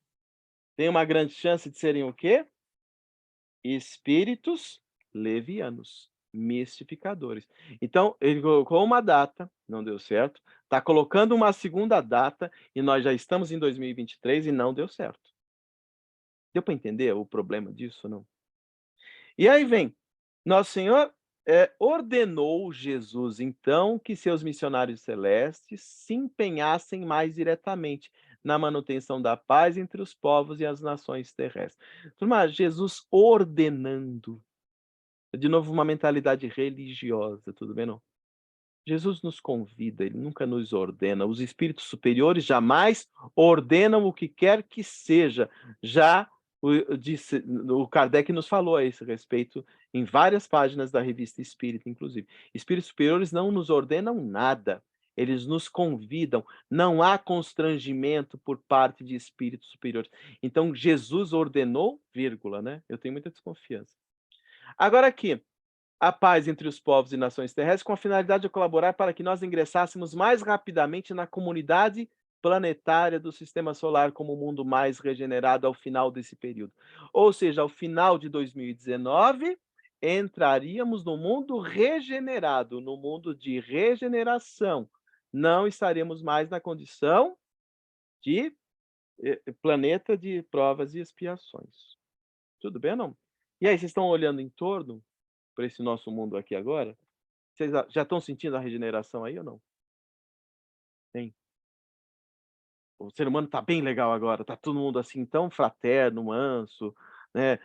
Tem uma grande chance de serem o quê? Espíritos levianos, mistificadores. Então, ele colocou uma data, não deu certo, está colocando uma segunda data, e nós já estamos em 2023 e não deu certo. Deu para entender o problema disso, não? E aí vem, Nosso Senhor ordenou Jesus, então, que seus missionários celestes se empenhassem mais diretamente na manutenção da paz entre os povos e as nações terrestres. Turma, Jesus ordenando. De novo, uma mentalidade religiosa, tudo bem, não? Jesus nos convida, ele nunca nos ordena. Os espíritos superiores jamais ordenam o que quer que seja. Já o Kardec nos falou a esse respeito em várias páginas da Revista Espírita, inclusive. Espíritos superiores não nos ordenam nada. Eles nos convidam, não há constrangimento por parte de espíritos superiores. Então Jesus ordenou, vírgula, né, eu tenho muita desconfiança. Agora aqui, a paz entre os povos e nações terrestres, com a finalidade de colaborar para que nós ingressássemos mais rapidamente na comunidade planetária do sistema solar como um mundo mais regenerado ao final desse período. Ou seja, ao final de 2019, entraríamos no mundo regenerado, no mundo de regeneração. Não estaremos mais na condição de planeta de provas e expiações. Tudo bem, não? E aí, vocês estão olhando em torno para esse nosso mundo aqui agora? Vocês já estão sentindo a regeneração aí ou não? Tem. O ser humano está bem legal agora, está todo mundo assim tão fraterno, manso, né,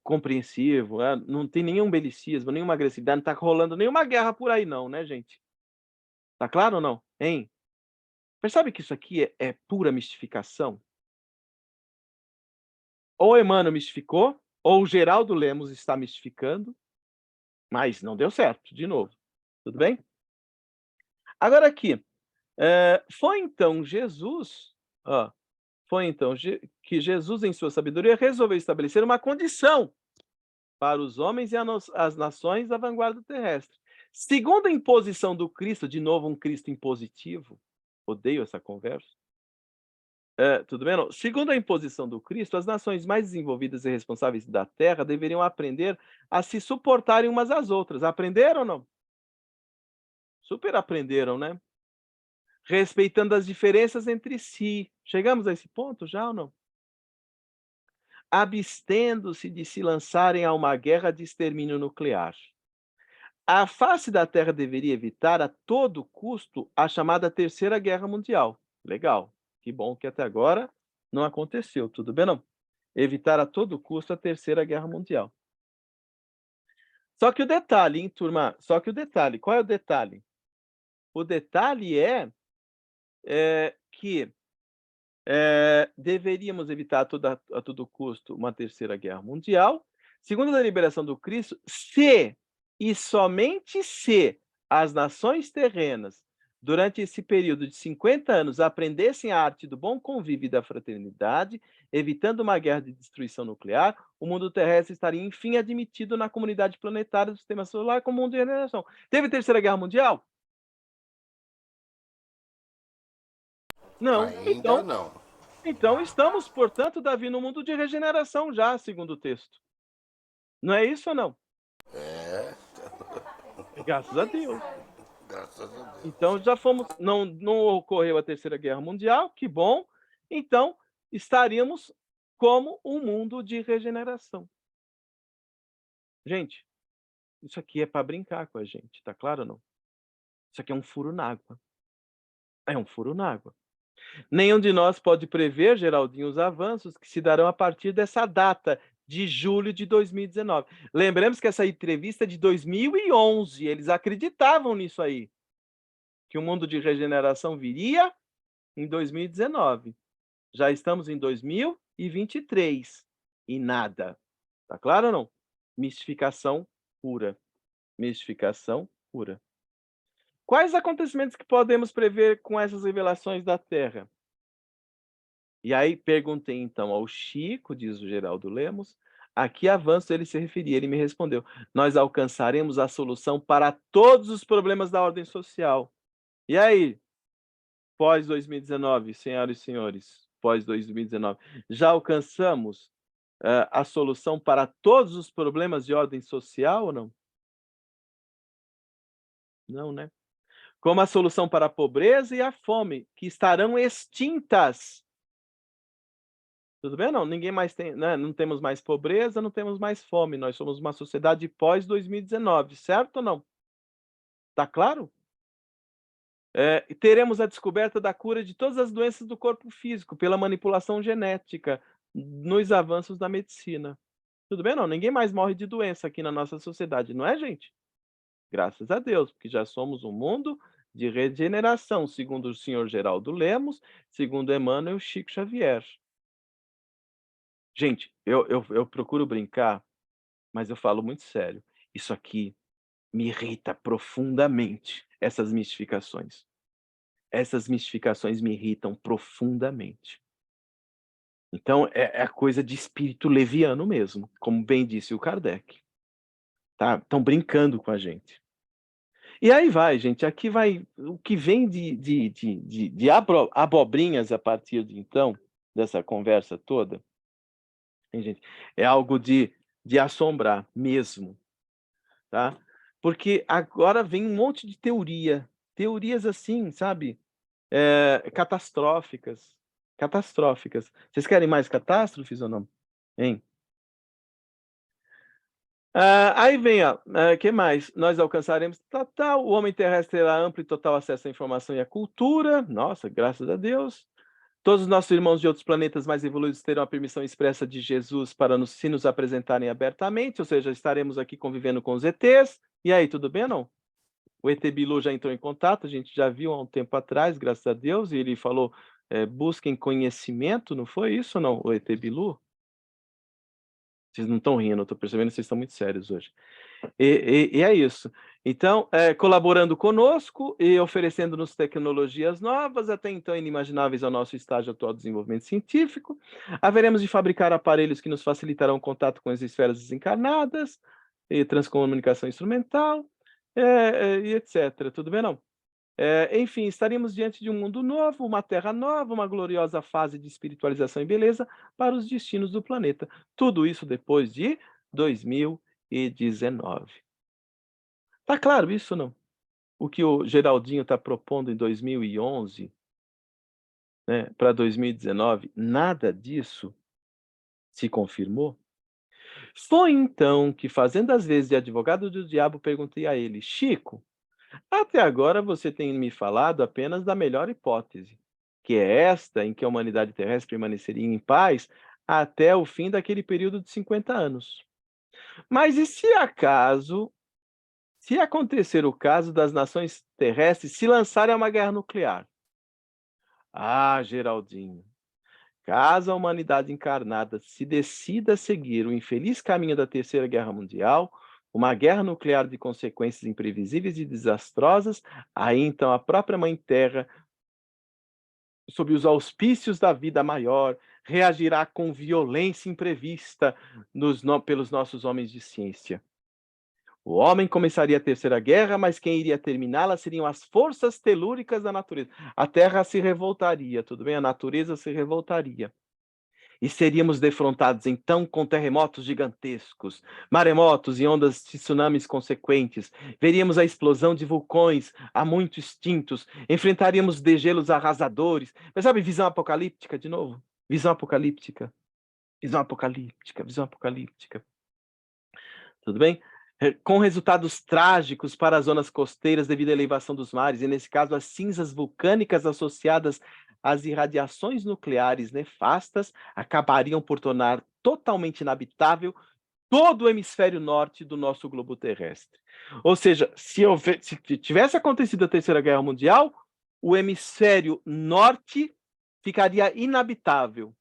compreensivo, não tem nenhum belicismo, nenhuma agressividade, não está rolando nenhuma guerra por aí não, né, gente? Tá claro ou não? Hein? Percebe que isso aqui é pura mistificação? Ou Emmanuel mistificou, ou o Geraldo Lemos está mistificando, mas não deu certo, de novo. Tudo bem? Agora aqui, foi então Jesus, ó, foi então que Jesus, em sua sabedoria, resolveu estabelecer uma condição para os homens e as nações da vanguarda terrestre. Segundo a imposição do Cristo, de novo um Cristo impositivo, odeio essa conversa. Tudo bem? Não? Segundo a imposição do Cristo, as nações mais desenvolvidas e responsáveis da Terra deveriam aprender a se suportarem umas às outras. Aprenderam ou não? Super aprenderam, né? Respeitando as diferenças entre si. Chegamos a esse ponto já ou não? Abstendo-se de se lançarem a uma guerra de extermínio nuclear. A face da Terra deveria evitar a todo custo a chamada Terceira Guerra Mundial. Legal, que bom que até agora não aconteceu, tudo bem não? Evitar a todo custo a Terceira Guerra Mundial. Só que o detalhe, hein, turma? Só que o detalhe, qual é o detalhe? O detalhe que deveríamos evitar a todo custo uma Terceira Guerra Mundial, segundo a deliberação do Cristo, se e somente se as nações terrenas, durante esse período de 50 anos, aprendessem a arte do bom convívio e da fraternidade, evitando uma guerra de destruição nuclear, o mundo terrestre estaria, enfim, admitido na comunidade planetária do sistema solar como mundo de regeneração. Teve Terceira Guerra Mundial? Não. Ainda não. Então estamos, portanto, Davi, no mundo de regeneração já, segundo o texto. Não é isso ou não? É, Graças a Deus. graças a Deus. Então já fomos, não ocorreu a Terceira Guerra Mundial, que bom. Então estaríamos como um mundo de regeneração. Gente, isso aqui é para brincar com a gente, tá claro ou não? Isso aqui é um furo na água. É um furo na água. Nenhum de nós pode prever, Geraldinho, os avanços que se darão a partir dessa data, de julho de 2019. Lembremos que essa entrevista é de 2011, eles acreditavam nisso aí, que o mundo de regeneração viria em 2019. Já estamos em 2023 e nada. Tá claro ou não? Mistificação pura. Mistificação pura. Quais acontecimentos que podemos prever com essas revelações da Terra? E aí perguntei então ao Chico, diz o Geraldo Lemos, a que avanço ele se referia. Ele me respondeu: nós alcançaremos a solução para todos os problemas da ordem social. E aí, pós 2019, senhoras e senhores, pós 2019, já alcançamos a solução para todos os problemas de ordem social ou não? Não, né? Como a solução para a pobreza e a fome, que estarão extintas. Tudo bem? Não, ninguém mais tem, né? Não temos mais pobreza, não temos mais fome. Nós somos uma sociedade pós 2019, certo ou não? Tá claro? E teremos a descoberta da cura de todas as doenças do corpo físico pela manipulação genética nos avanços da medicina. Tudo bem? Não, ninguém mais morre de doença aqui na nossa sociedade, não é, gente? Graças a Deus, porque já somos um mundo de regeneração, segundo o senhor Geraldo Lemos, segundo Emmanuel Chico Xavier. Gente, eu procuro brincar, mas eu falo muito sério. Isso aqui me irrita profundamente, essas mistificações. Essas mistificações me irritam profundamente. Então é a coisa de espírito leviano mesmo, como bem disse o Kardec, tá. Estão brincando com a gente. E aí vai, gente, aqui vai o que vem de abobrinhas a partir de então, dessa conversa toda, hein, gente, é algo de assombrar mesmo, tá. Porque agora vem um monte de teorias assim, sabe, catastróficas, catastróficas. Vocês querem mais catástrofes ou não? Hein? Aí vem, ó, que mais? Nós alcançaremos tal, o homem terrestre terá amplo e total acesso à informação e à cultura. Nossa, graças a Deus. Todos os nossos irmãos de outros planetas mais evoluídos terão a permissão expressa de Jesus para se nos apresentarem abertamente, ou seja, estaremos aqui convivendo com os ETs. E aí, tudo bem ou não? O ET Bilu já entrou em contato, a gente já viu há um tempo atrás, graças a Deus, e ele falou, busquem conhecimento, não foi isso ou não, o ET Bilu? Vocês não estão rindo, eu estou percebendo que vocês estão muito sérios hoje. E é isso. Então, colaborando conosco e oferecendo-nos tecnologias novas, até então inimagináveis ao nosso estágio atual de desenvolvimento científico, haveremos de fabricar aparelhos que nos facilitarão o contato com as esferas desencarnadas, e transcomunicação instrumental, e etc. Tudo bem, não? Enfim, estaríamos diante de um mundo novo, uma terra nova, uma gloriosa fase de espiritualização e beleza para os destinos do planeta. Tudo isso depois de 2019. Tá claro isso ou não? O que o Geraldinho está propondo em 2011, né, para 2019, nada disso se confirmou? Foi então que, fazendo as vezes de advogado do diabo, perguntei a ele: Chico, até agora você tem me falado apenas da melhor hipótese, que é esta em que a humanidade terrestre permaneceria em paz até o fim daquele período de 50 anos. Mas e se acontecer o caso das nações terrestres se lançarem a uma guerra nuclear? Ah, Geraldinho, caso a humanidade encarnada se decida a seguir o infeliz caminho da Terceira Guerra Mundial, uma guerra nuclear de consequências imprevisíveis e desastrosas, aí então a própria Mãe Terra, sob os auspícios da vida maior, reagirá com violência imprevista pelos nossos homens de ciência. O homem começaria a Terceira Guerra, mas quem iria terminá-la seriam as forças telúricas da natureza. A Terra se revoltaria, tudo bem? A natureza se revoltaria. E seríamos defrontados, então, com terremotos gigantescos, maremotos e ondas de tsunamis consequentes. Veríamos a explosão de vulcões há muito extintos. Enfrentaríamos degelos arrasadores. Mas sabe, visão apocalíptica de novo? Visão apocalíptica. Visão apocalíptica, visão apocalíptica. Tudo bem? Com resultados trágicos para as zonas costeiras devido à elevação dos mares, e nesse caso as cinzas vulcânicas associadas às irradiações nucleares nefastas acabariam por tornar totalmente inabitável todo o hemisfério norte do nosso globo terrestre. Ou seja, se tivesse acontecido a Terceira Guerra Mundial, o hemisfério norte ficaria inabitável.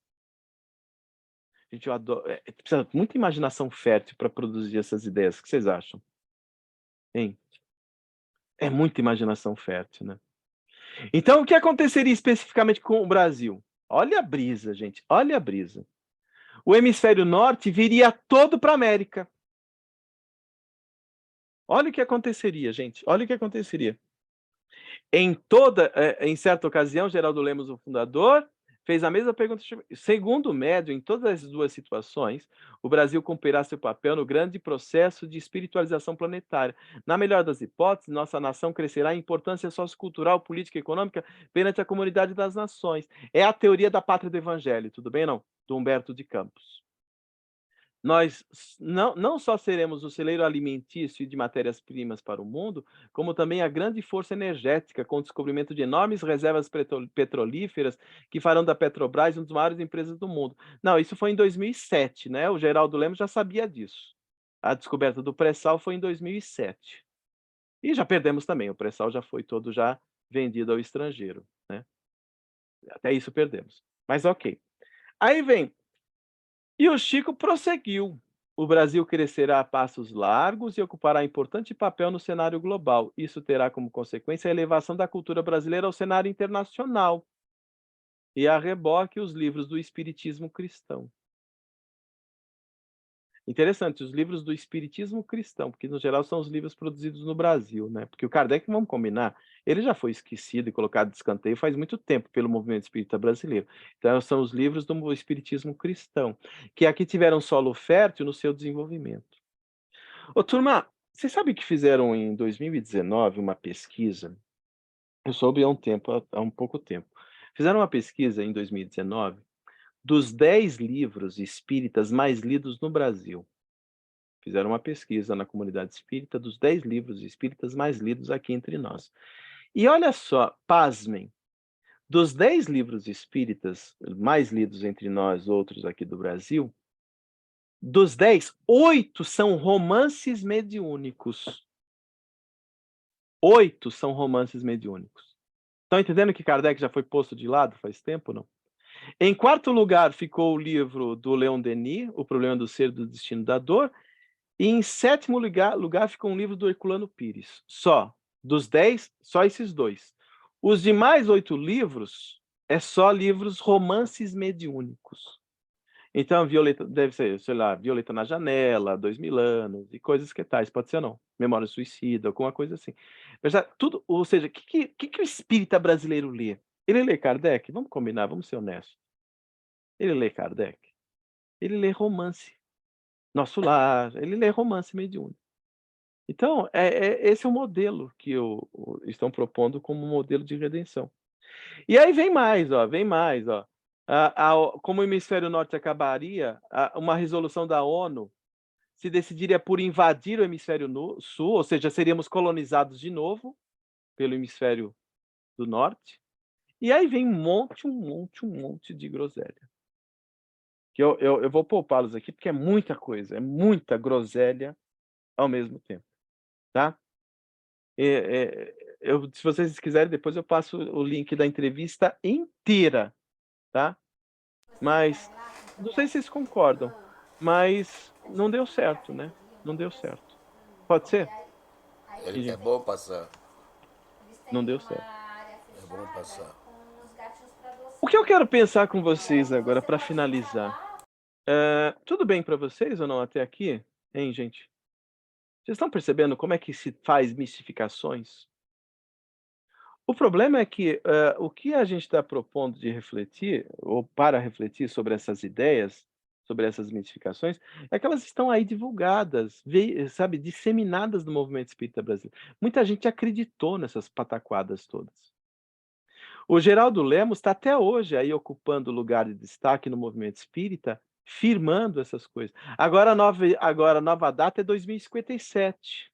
Gente, eu adoro. Precisa de muita imaginação fértil para produzir essas ideias. O que vocês acham? Hein? É muita imaginação fértil, né? Então, o que aconteceria especificamente com o Brasil? Olha a brisa, gente. Olha a brisa. O hemisfério norte viria todo para a América. Olha o que aconteceria, gente. Olha o que aconteceria. Em certa ocasião, Geraldo Lemos, o fundador, fez a mesma pergunta. Segundo o médium, em todas as duas situações, o Brasil cumprirá seu papel no grande processo de espiritualização planetária. Na melhor das hipóteses, nossa nação crescerá em importância sociocultural, política e econômica perante a comunidade das nações. É a teoria da pátria do evangelho, tudo bem, não? Do Humberto de Campos. Nós não só seremos o celeiro alimentício e de matérias-primas para o mundo, como também a grande força energética, com o descobrimento de enormes reservas petrolíferas que farão da Petrobras uma das maiores empresas do mundo. Não, isso foi em 2007, né? O Geraldo Lemos já sabia disso. A descoberta do pré-sal foi em 2007. E já perdemos também, o pré-sal já foi todo já vendido ao estrangeiro, né? Até isso perdemos. Mas ok. Aí vem, e o Chico prosseguiu. O Brasil crescerá a passos largos e ocupará importante papel no cenário global. Isso terá como consequência a elevação da cultura brasileira ao cenário internacional e a reboque os livros do espiritismo cristão. Interessante, os livros do espiritismo cristão, porque no geral são os livros produzidos no Brasil, né? Porque o Kardec, vamos combinar, ele já foi esquecido e colocado de escanteio faz muito tempo pelo movimento espírita brasileiro. Então são os livros do espiritismo cristão, que aqui tiveram solo fértil no seu desenvolvimento. Ô turma, vocês sabem que fizeram em 2019 uma pesquisa? Eu soube há um tempo, há um pouco tempo. Fizeram uma pesquisa em 2019 dos 10 livros espíritas mais lidos no Brasil. Fizeram uma pesquisa na comunidade espírita dos 10 livros espíritas mais lidos aqui entre nós. E olha só, pasmem, dos 10 livros espíritas mais lidos entre nós, outros aqui do Brasil, dos 10, 8 são romances mediúnicos. 8 são romances mediúnicos. Estão entendendo que Kardec já foi posto de lado faz tempo, não? Em quarto lugar ficou o livro do Leon Denis, O Problema do Ser e do Destino da Dor. E em sétimo lugar ficou um livro do Herculano Pires. Só. Dos 10, só esses 2. Os demais 8 livros é só livros romances mediúnicos. Então, Violeta deve ser, sei lá, Violeta na Janela, 2000 anos e coisas que tais, pode ser não. Memória Suicida, alguma coisa assim. Mas já tudo, ou seja, o que o espírita brasileiro lê? Ele lê Kardec? Vamos combinar, vamos ser honestos. Ele lê Kardec? Ele lê romance. Nosso Lar, ele lê romance mediúnico. Então, esse é o modelo que estão propondo como modelo de redenção. E aí vem mais, ó, vem mais, ó. Como o hemisfério norte acabaria, uma resolução da ONU se decidiria por invadir o hemisfério sul, ou seja, seríamos colonizados de novo pelo hemisfério do norte. E aí vem um monte de groselha. Que eu vou poupá-los aqui, porque é muita coisa, é muita groselha ao mesmo tempo, tá? Se vocês quiserem, depois eu passo o link da entrevista inteira, tá? Mas não sei se vocês concordam, mas não deu certo, né? Não deu certo. Pode ser? É bom passar. Não deu certo. É bom passar. O que eu quero pensar com vocês agora para finalizar? Tudo bem para vocês ou não até aqui? Hein, gente? Vocês estão percebendo como é que se faz mistificações? O problema é que, o que a gente está propondo de refletir, ou para refletir sobre essas ideias, sobre essas mistificações, é que elas estão aí divulgadas, sabe, disseminadas no movimento espírita brasileiro. Muita gente acreditou nessas pataquadas todas. O Geraldo Lemos está até hoje aí ocupando lugar de destaque no movimento espírita, firmando essas coisas. Agora a nova data é 2057.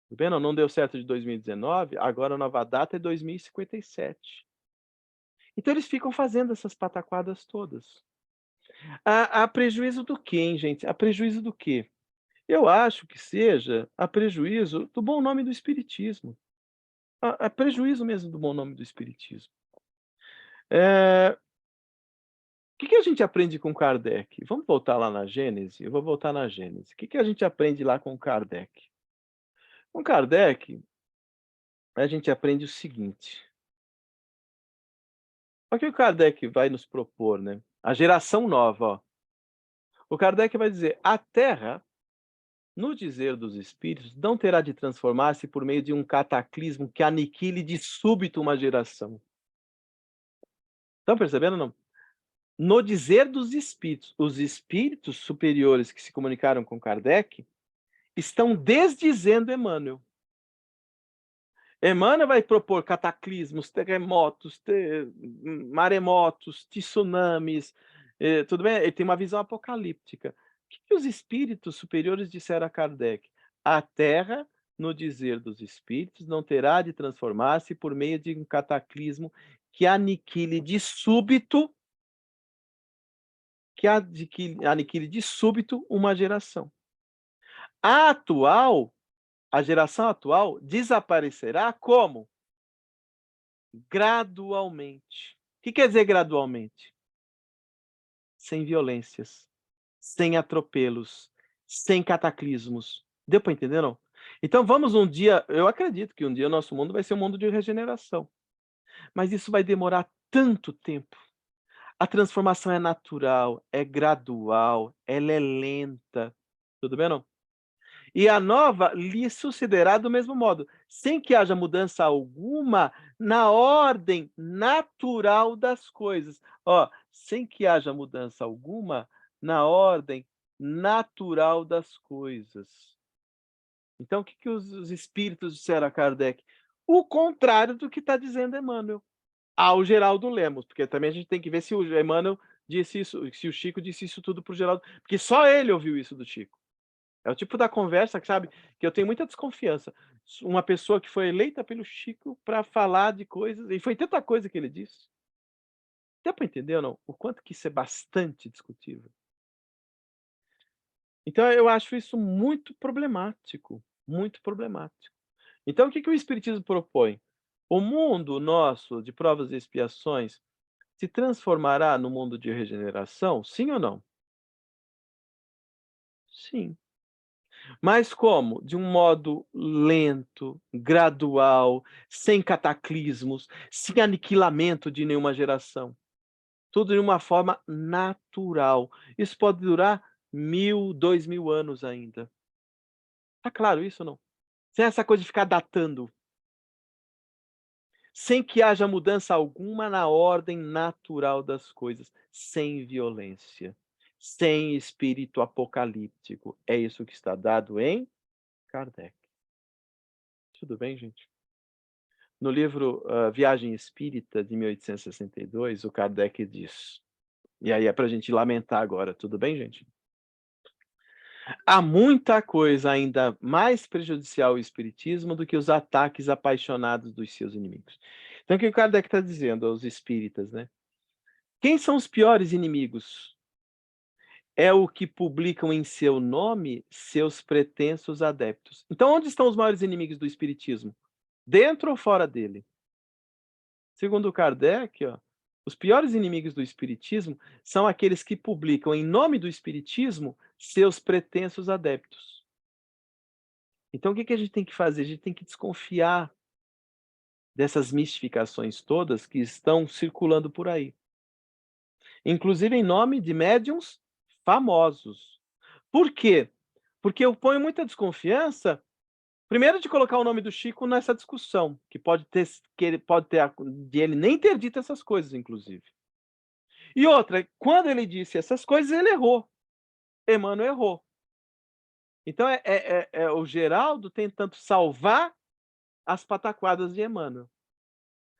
Tá vendo? Não deu certo de 2019, agora a nova data é 2057. Então eles ficam fazendo essas pataquadas todas. A prejuízo do quê, hein, gente? A prejuízo do quê? Eu acho que seja a prejuízo do bom nome do espiritismo. A prejuízo mesmo do bom nome do espiritismo. O que a gente aprende com Kardec? Vamos voltar lá na Gênese? Eu vou voltar na Gênese. O que a gente aprende lá com Kardec? Com Kardec, a gente aprende o seguinte. O que o Kardec vai nos propor, né? A geração nova, ó. O Kardec vai dizer: a Terra, no dizer dos espíritos, não terá de transformar-se por meio de um cataclismo que aniquile de súbito uma geração. Estão percebendo ou não? No dizer dos espíritos, os espíritos superiores que se comunicaram com Kardec estão desdizendo Emmanuel. Emmanuel vai propor cataclismos, terremotos, maremotos, tsunamis, tudo bem? Ele tem uma visão apocalíptica. O que os espíritos superiores disseram a Kardec? A Terra, no dizer dos espíritos, não terá de transformar-se por meio de um cataclismo que aniquile de súbito uma geração. A geração atual desaparecerá como? Gradualmente. O que quer dizer gradualmente? Sem violências, sem atropelos, sem cataclismos. Deu para entender, não? Então vamos um dia, eu acredito que um dia o nosso mundo vai ser um mundo de regeneração, mas isso vai demorar tanto tempo. A transformação é natural, é gradual, ela é lenta. Tudo bem, não? E a nova lhe sucederá do mesmo modo, sem que haja mudança alguma na ordem natural das coisas. Ó, sem que haja mudança alguma na ordem natural das coisas. Então, o que que os espíritos disseram a Kardec? O contrário do que está dizendo Emmanuel ao Geraldo Lemos, porque também a gente tem que ver se o Emmanuel disse isso, se o Chico disse isso tudo para o Geraldo, porque só ele ouviu isso do Chico. É o tipo da conversa que, sabe, que eu tenho muita desconfiança. Uma pessoa que foi eleita pelo Chico para falar de coisas, e foi tanta coisa que ele disse. Deu para entender ou não? O quanto que isso é bastante discutível. Então eu acho isso muito problemático, muito problemático. Então o que que o espiritismo propõe? O mundo nosso de provas e expiações se transformará no mundo de regeneração? Sim ou não? Sim. Mas como? De um modo lento, gradual, sem cataclismos, sem aniquilamento de nenhuma geração. Tudo de uma forma natural. Isso pode durar 1000, 2000 anos ainda. Tá claro isso ou não? Sem essa coisa de ficar datando. Sem que haja mudança alguma na ordem natural das coisas. Sem violência. Sem espírito apocalíptico. É isso que está dado em Kardec. Tudo bem, gente? No livro Viagem Espírita, de 1862, o Kardec diz, e aí é para a gente lamentar agora, tudo bem, gente? Há muita coisa ainda mais prejudicial ao espiritismo do que os ataques apaixonados dos seus inimigos. Então, o que o Kardec está dizendo aos espíritas, né? Quem são os piores inimigos? É o que publicam em seu nome seus pretensos adeptos. Então, onde estão os maiores inimigos do espiritismo? Dentro ou fora dele? Segundo Kardec, ó, os piores inimigos do espiritismo são aqueles que publicam em nome do espiritismo seus pretensos adeptos. Então o que que a gente tem que fazer? A gente tem que desconfiar dessas mistificações todas que estão circulando por aí. Inclusive em nome de médiuns famosos. Por quê? Porque eu ponho muita desconfiança, primeiro, de colocar o nome do Chico nessa discussão, que ele pode ter de ele nem ter dito essas coisas, inclusive. E outra, quando ele disse essas coisas, ele errou. Emmanuel errou. Então é o Geraldo tentando salvar as pataquadas de Emmanuel,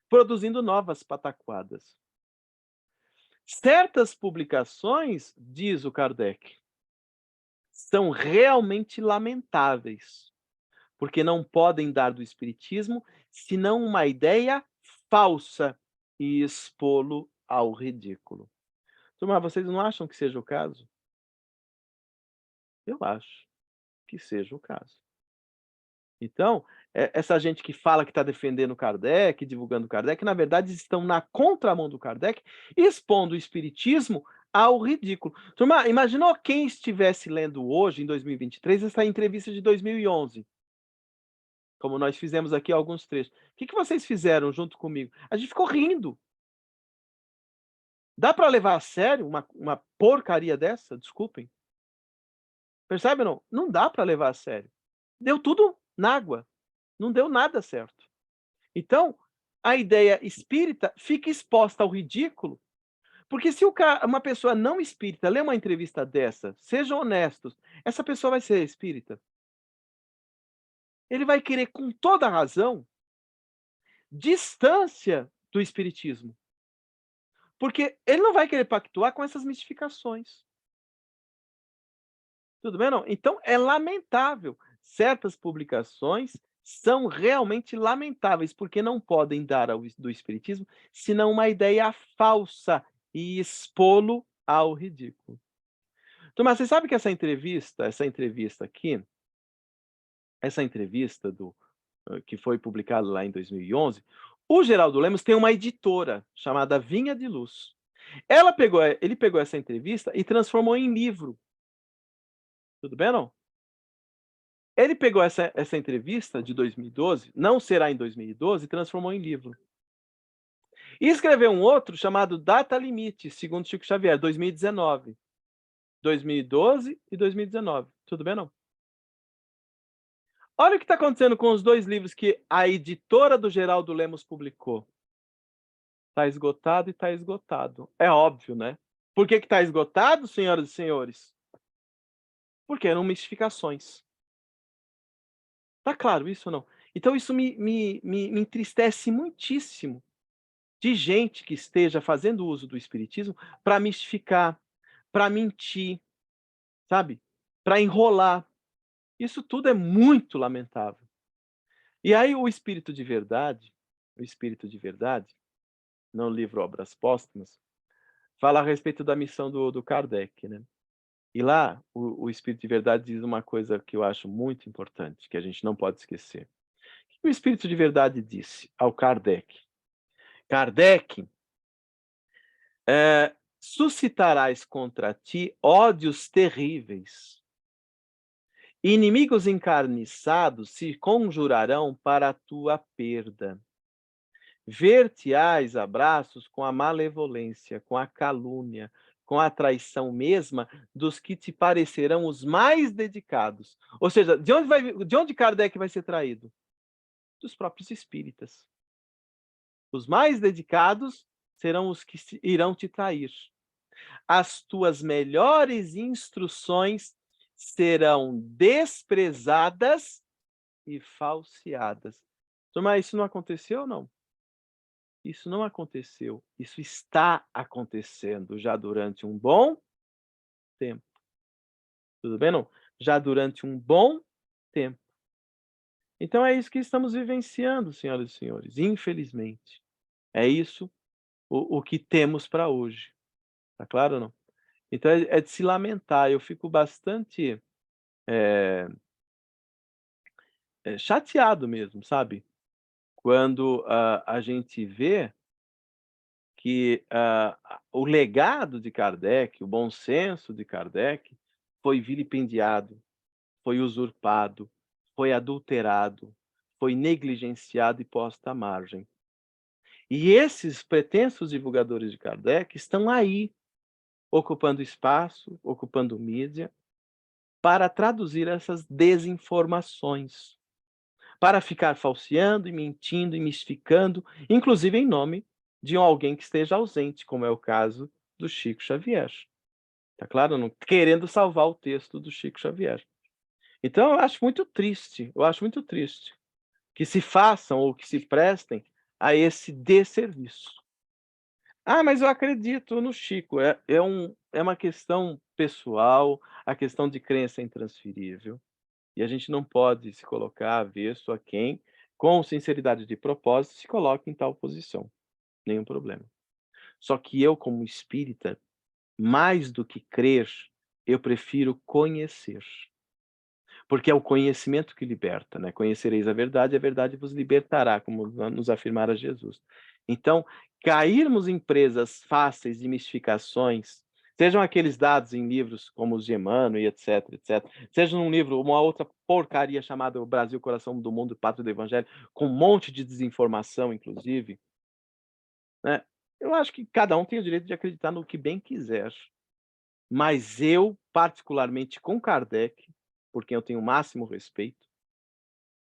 produzindo novas pataquadas. Certas publicações, diz o Kardec, são realmente lamentáveis, porque não podem dar do espiritismo senão uma ideia falsa e expô-lo ao ridículo. Turma, vocês não acham que seja o caso? Eu acho que seja o caso. Então, essa gente que fala que está defendendo Kardec, divulgando Kardec, na verdade estão na contramão do Kardec, expondo o espiritismo ao ridículo. Turma, imaginou quem estivesse lendo hoje, em 2023, essa entrevista de 2011, como nós fizemos aqui alguns trechos. O que que vocês fizeram junto comigo? A gente ficou rindo. Dá para levar a sério uma porcaria dessa? Desculpem. Percebe ou não? Não dá para levar a sério. Deu tudo na água. Não deu nada certo. Então, a ideia espírita fica exposta ao ridículo, porque se uma pessoa não espírita lê uma entrevista dessa, sejam honestos, essa pessoa vai ser espírita? Ele vai querer, com toda razão, distância do espiritismo. Porque ele não vai querer pactuar com essas mistificações. Tudo bem, não? Então, é lamentável. Certas publicações são realmente lamentáveis, porque não podem dar do espiritismo senão uma ideia falsa e expô-lo ao ridículo. Tomás, você sabe que essa entrevista aqui, essa entrevista que foi publicada lá em 2011, o Geraldo Lemos tem uma editora chamada Vinha de Luz. Ele pegou essa entrevista e transformou em livro. Tudo bem, não? Ele pegou essa entrevista de 2012, Não Será em 2012, e transformou em livro. E escreveu um outro chamado Data Limite, segundo Chico Xavier, 2019. 2012 e 2019. Tudo bem, não? Olha o que está acontecendo com os dois livros que a editora do Geraldo Lemos publicou. Está esgotado e está esgotado. É óbvio, né? Por que está esgotado, senhoras e senhores? Porque eram mistificações. Tá claro isso ou não? Então isso me entristece muitíssimo, de gente que esteja fazendo uso do espiritismo para mistificar, para mentir, sabe? Para enrolar. Isso tudo é muito lamentável. E aí o espírito de verdade, no livro Obras Póstumas, fala a respeito da missão do Kardec, né? E lá o espírito de verdade diz uma coisa que eu acho muito importante, que a gente não pode esquecer. O que o espírito de verdade disse ao Kardec? Kardec, suscitarás contra ti ódios terríveis. Inimigos encarniçados se conjurarão para a tua perda. Ver-te-ás a braços com a malevolência, com a calúnia, com a traição mesma dos que te parecerão os mais dedicados. Ou seja, de onde Kardec vai ser traído? Dos próprios espíritas. Os mais dedicados serão os que irão te trair. As tuas melhores instruções serão desprezadas e falseadas. Mas isso não aconteceu ou não? Isso não aconteceu. Isso está acontecendo já durante um bom tempo. Tudo bem, não? Já durante um bom tempo. Então é isso que estamos vivenciando, senhoras e senhores, infelizmente. É isso o que temos para hoje. Tá claro ou não? Então é de se lamentar. Eu fico bastante chateado mesmo, sabe? Quando a gente vê que o legado de Kardec, o bom senso de Kardec, foi vilipendiado, foi usurpado, foi adulterado, foi negligenciado e posto à margem. E esses pretensos divulgadores de Kardec estão aí, ocupando espaço, ocupando mídia, para traduzir essas desinformações, para ficar falseando e mentindo e mistificando, inclusive em nome de alguém que esteja ausente, como é o caso do Chico Xavier. Tá claro? Não querendo salvar o texto do Chico Xavier. Então eu acho muito triste que se façam ou que se prestem a esse desserviço. Ah, mas eu acredito no Chico. É uma questão pessoal, a questão de crença é intransferível. E a gente não pode se colocar avesso a quem, com sinceridade de propósito, se coloque em tal posição. Nenhum problema. Só que eu, como espírita, mais do que crer, eu prefiro conhecer. Porque é o conhecimento que liberta, né? Conhecereis a verdade vos libertará, como nos afirmara Jesus. Então, cairmos em presas fáceis de mistificações, sejam aqueles dados em livros como os de Emmanuel e etc, etc, seja num livro, uma outra porcaria chamada O Brasil, Coração do Mundo, Pátria do Evangelho, com um monte de desinformação, inclusive, né? Eu acho que cada um tem o direito de acreditar no que bem quiser. Mas eu, particularmente com Kardec, por quem eu tenho o máximo respeito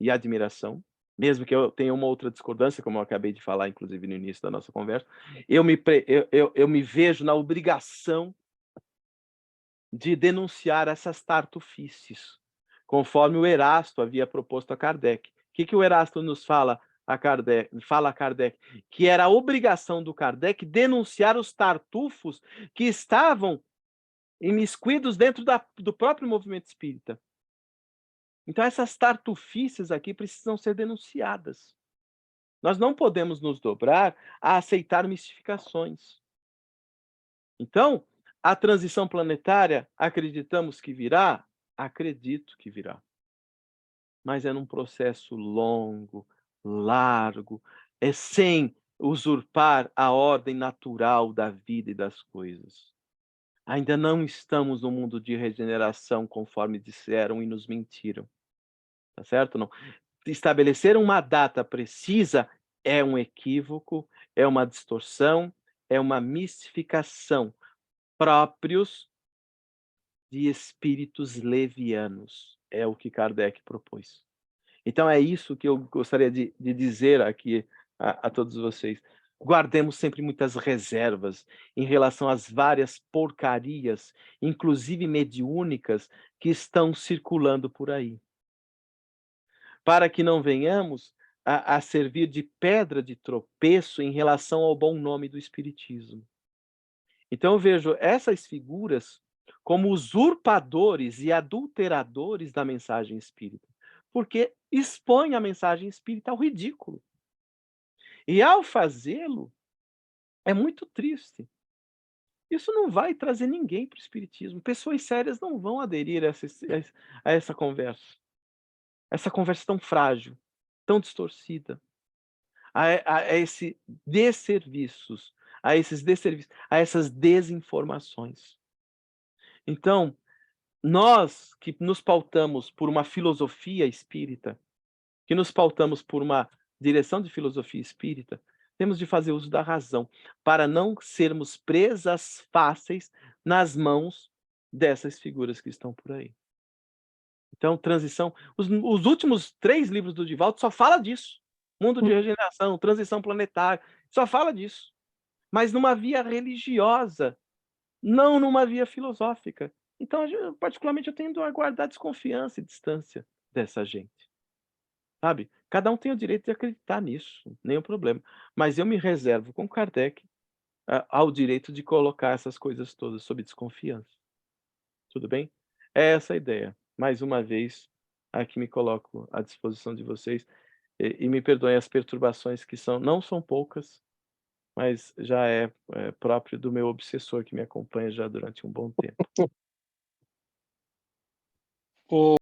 e admiração, mesmo que eu tenha uma outra discordância, como eu acabei de falar, inclusive no início da nossa conversa, eu me vejo na obrigação de denunciar essas tartufices, conforme o Erasto havia proposto a Kardec. O que o Erasto nos fala a Kardec? Que era a obrigação do Kardec denunciar os tartufos que estavam imiscuídos dentro do próprio movimento espírita. Então essas tartufices aqui precisam ser denunciadas. Nós não podemos nos dobrar a aceitar mistificações. Então, a transição planetária, acreditamos que virá? Acredito que virá. Mas é num processo longo, largo, sem usurpar a ordem natural da vida e das coisas. Ainda não estamos no mundo de regeneração, conforme disseram e nos mentiram, tá certo? Não. Estabelecer uma data precisa é um equívoco, é uma distorção, é uma mistificação próprios de espíritos levianos, é o que Kardec propôs. Então é isso que eu gostaria de dizer aqui a todos vocês. Guardemos sempre muitas reservas em relação às várias porcarias, inclusive mediúnicas, que estão circulando por aí, para que não venhamos a servir de pedra de tropeço em relação ao bom nome do espiritismo. Então eu vejo essas figuras como usurpadores e adulteradores da mensagem espírita, porque expõem a mensagem espírita ao ridículo. E ao fazê-lo, é muito triste. Isso não vai trazer ninguém para o espiritismo. Pessoas sérias não vão aderir a essa conversa. Essa conversa tão frágil, tão distorcida, a esse desserviços, a esses desserviços, a essas desinformações. Então, nós que nos pautamos por uma filosofia espírita, que nos pautamos por uma direção de filosofia espírita, temos de fazer uso da razão, para não sermos presas fáceis nas mãos dessas figuras que estão por aí. Então, transição, os últimos 3 livros do Divaldo só fala disso. Mundo de regeneração, transição planetária, só fala disso. Mas numa via religiosa, não numa via filosófica. Então, particularmente, eu tendo a guardar desconfiança e distância dessa gente, sabe? Cada um tem o direito de acreditar nisso, nenhum problema. Mas eu me reservo com Kardec ao direito de colocar essas coisas todas sob desconfiança. Tudo bem? É essa a ideia. Mais uma vez, aqui me coloco à disposição de vocês e me perdoem as perturbações que não são poucas, mas já é próprio do meu obsessor que me acompanha já durante um bom tempo.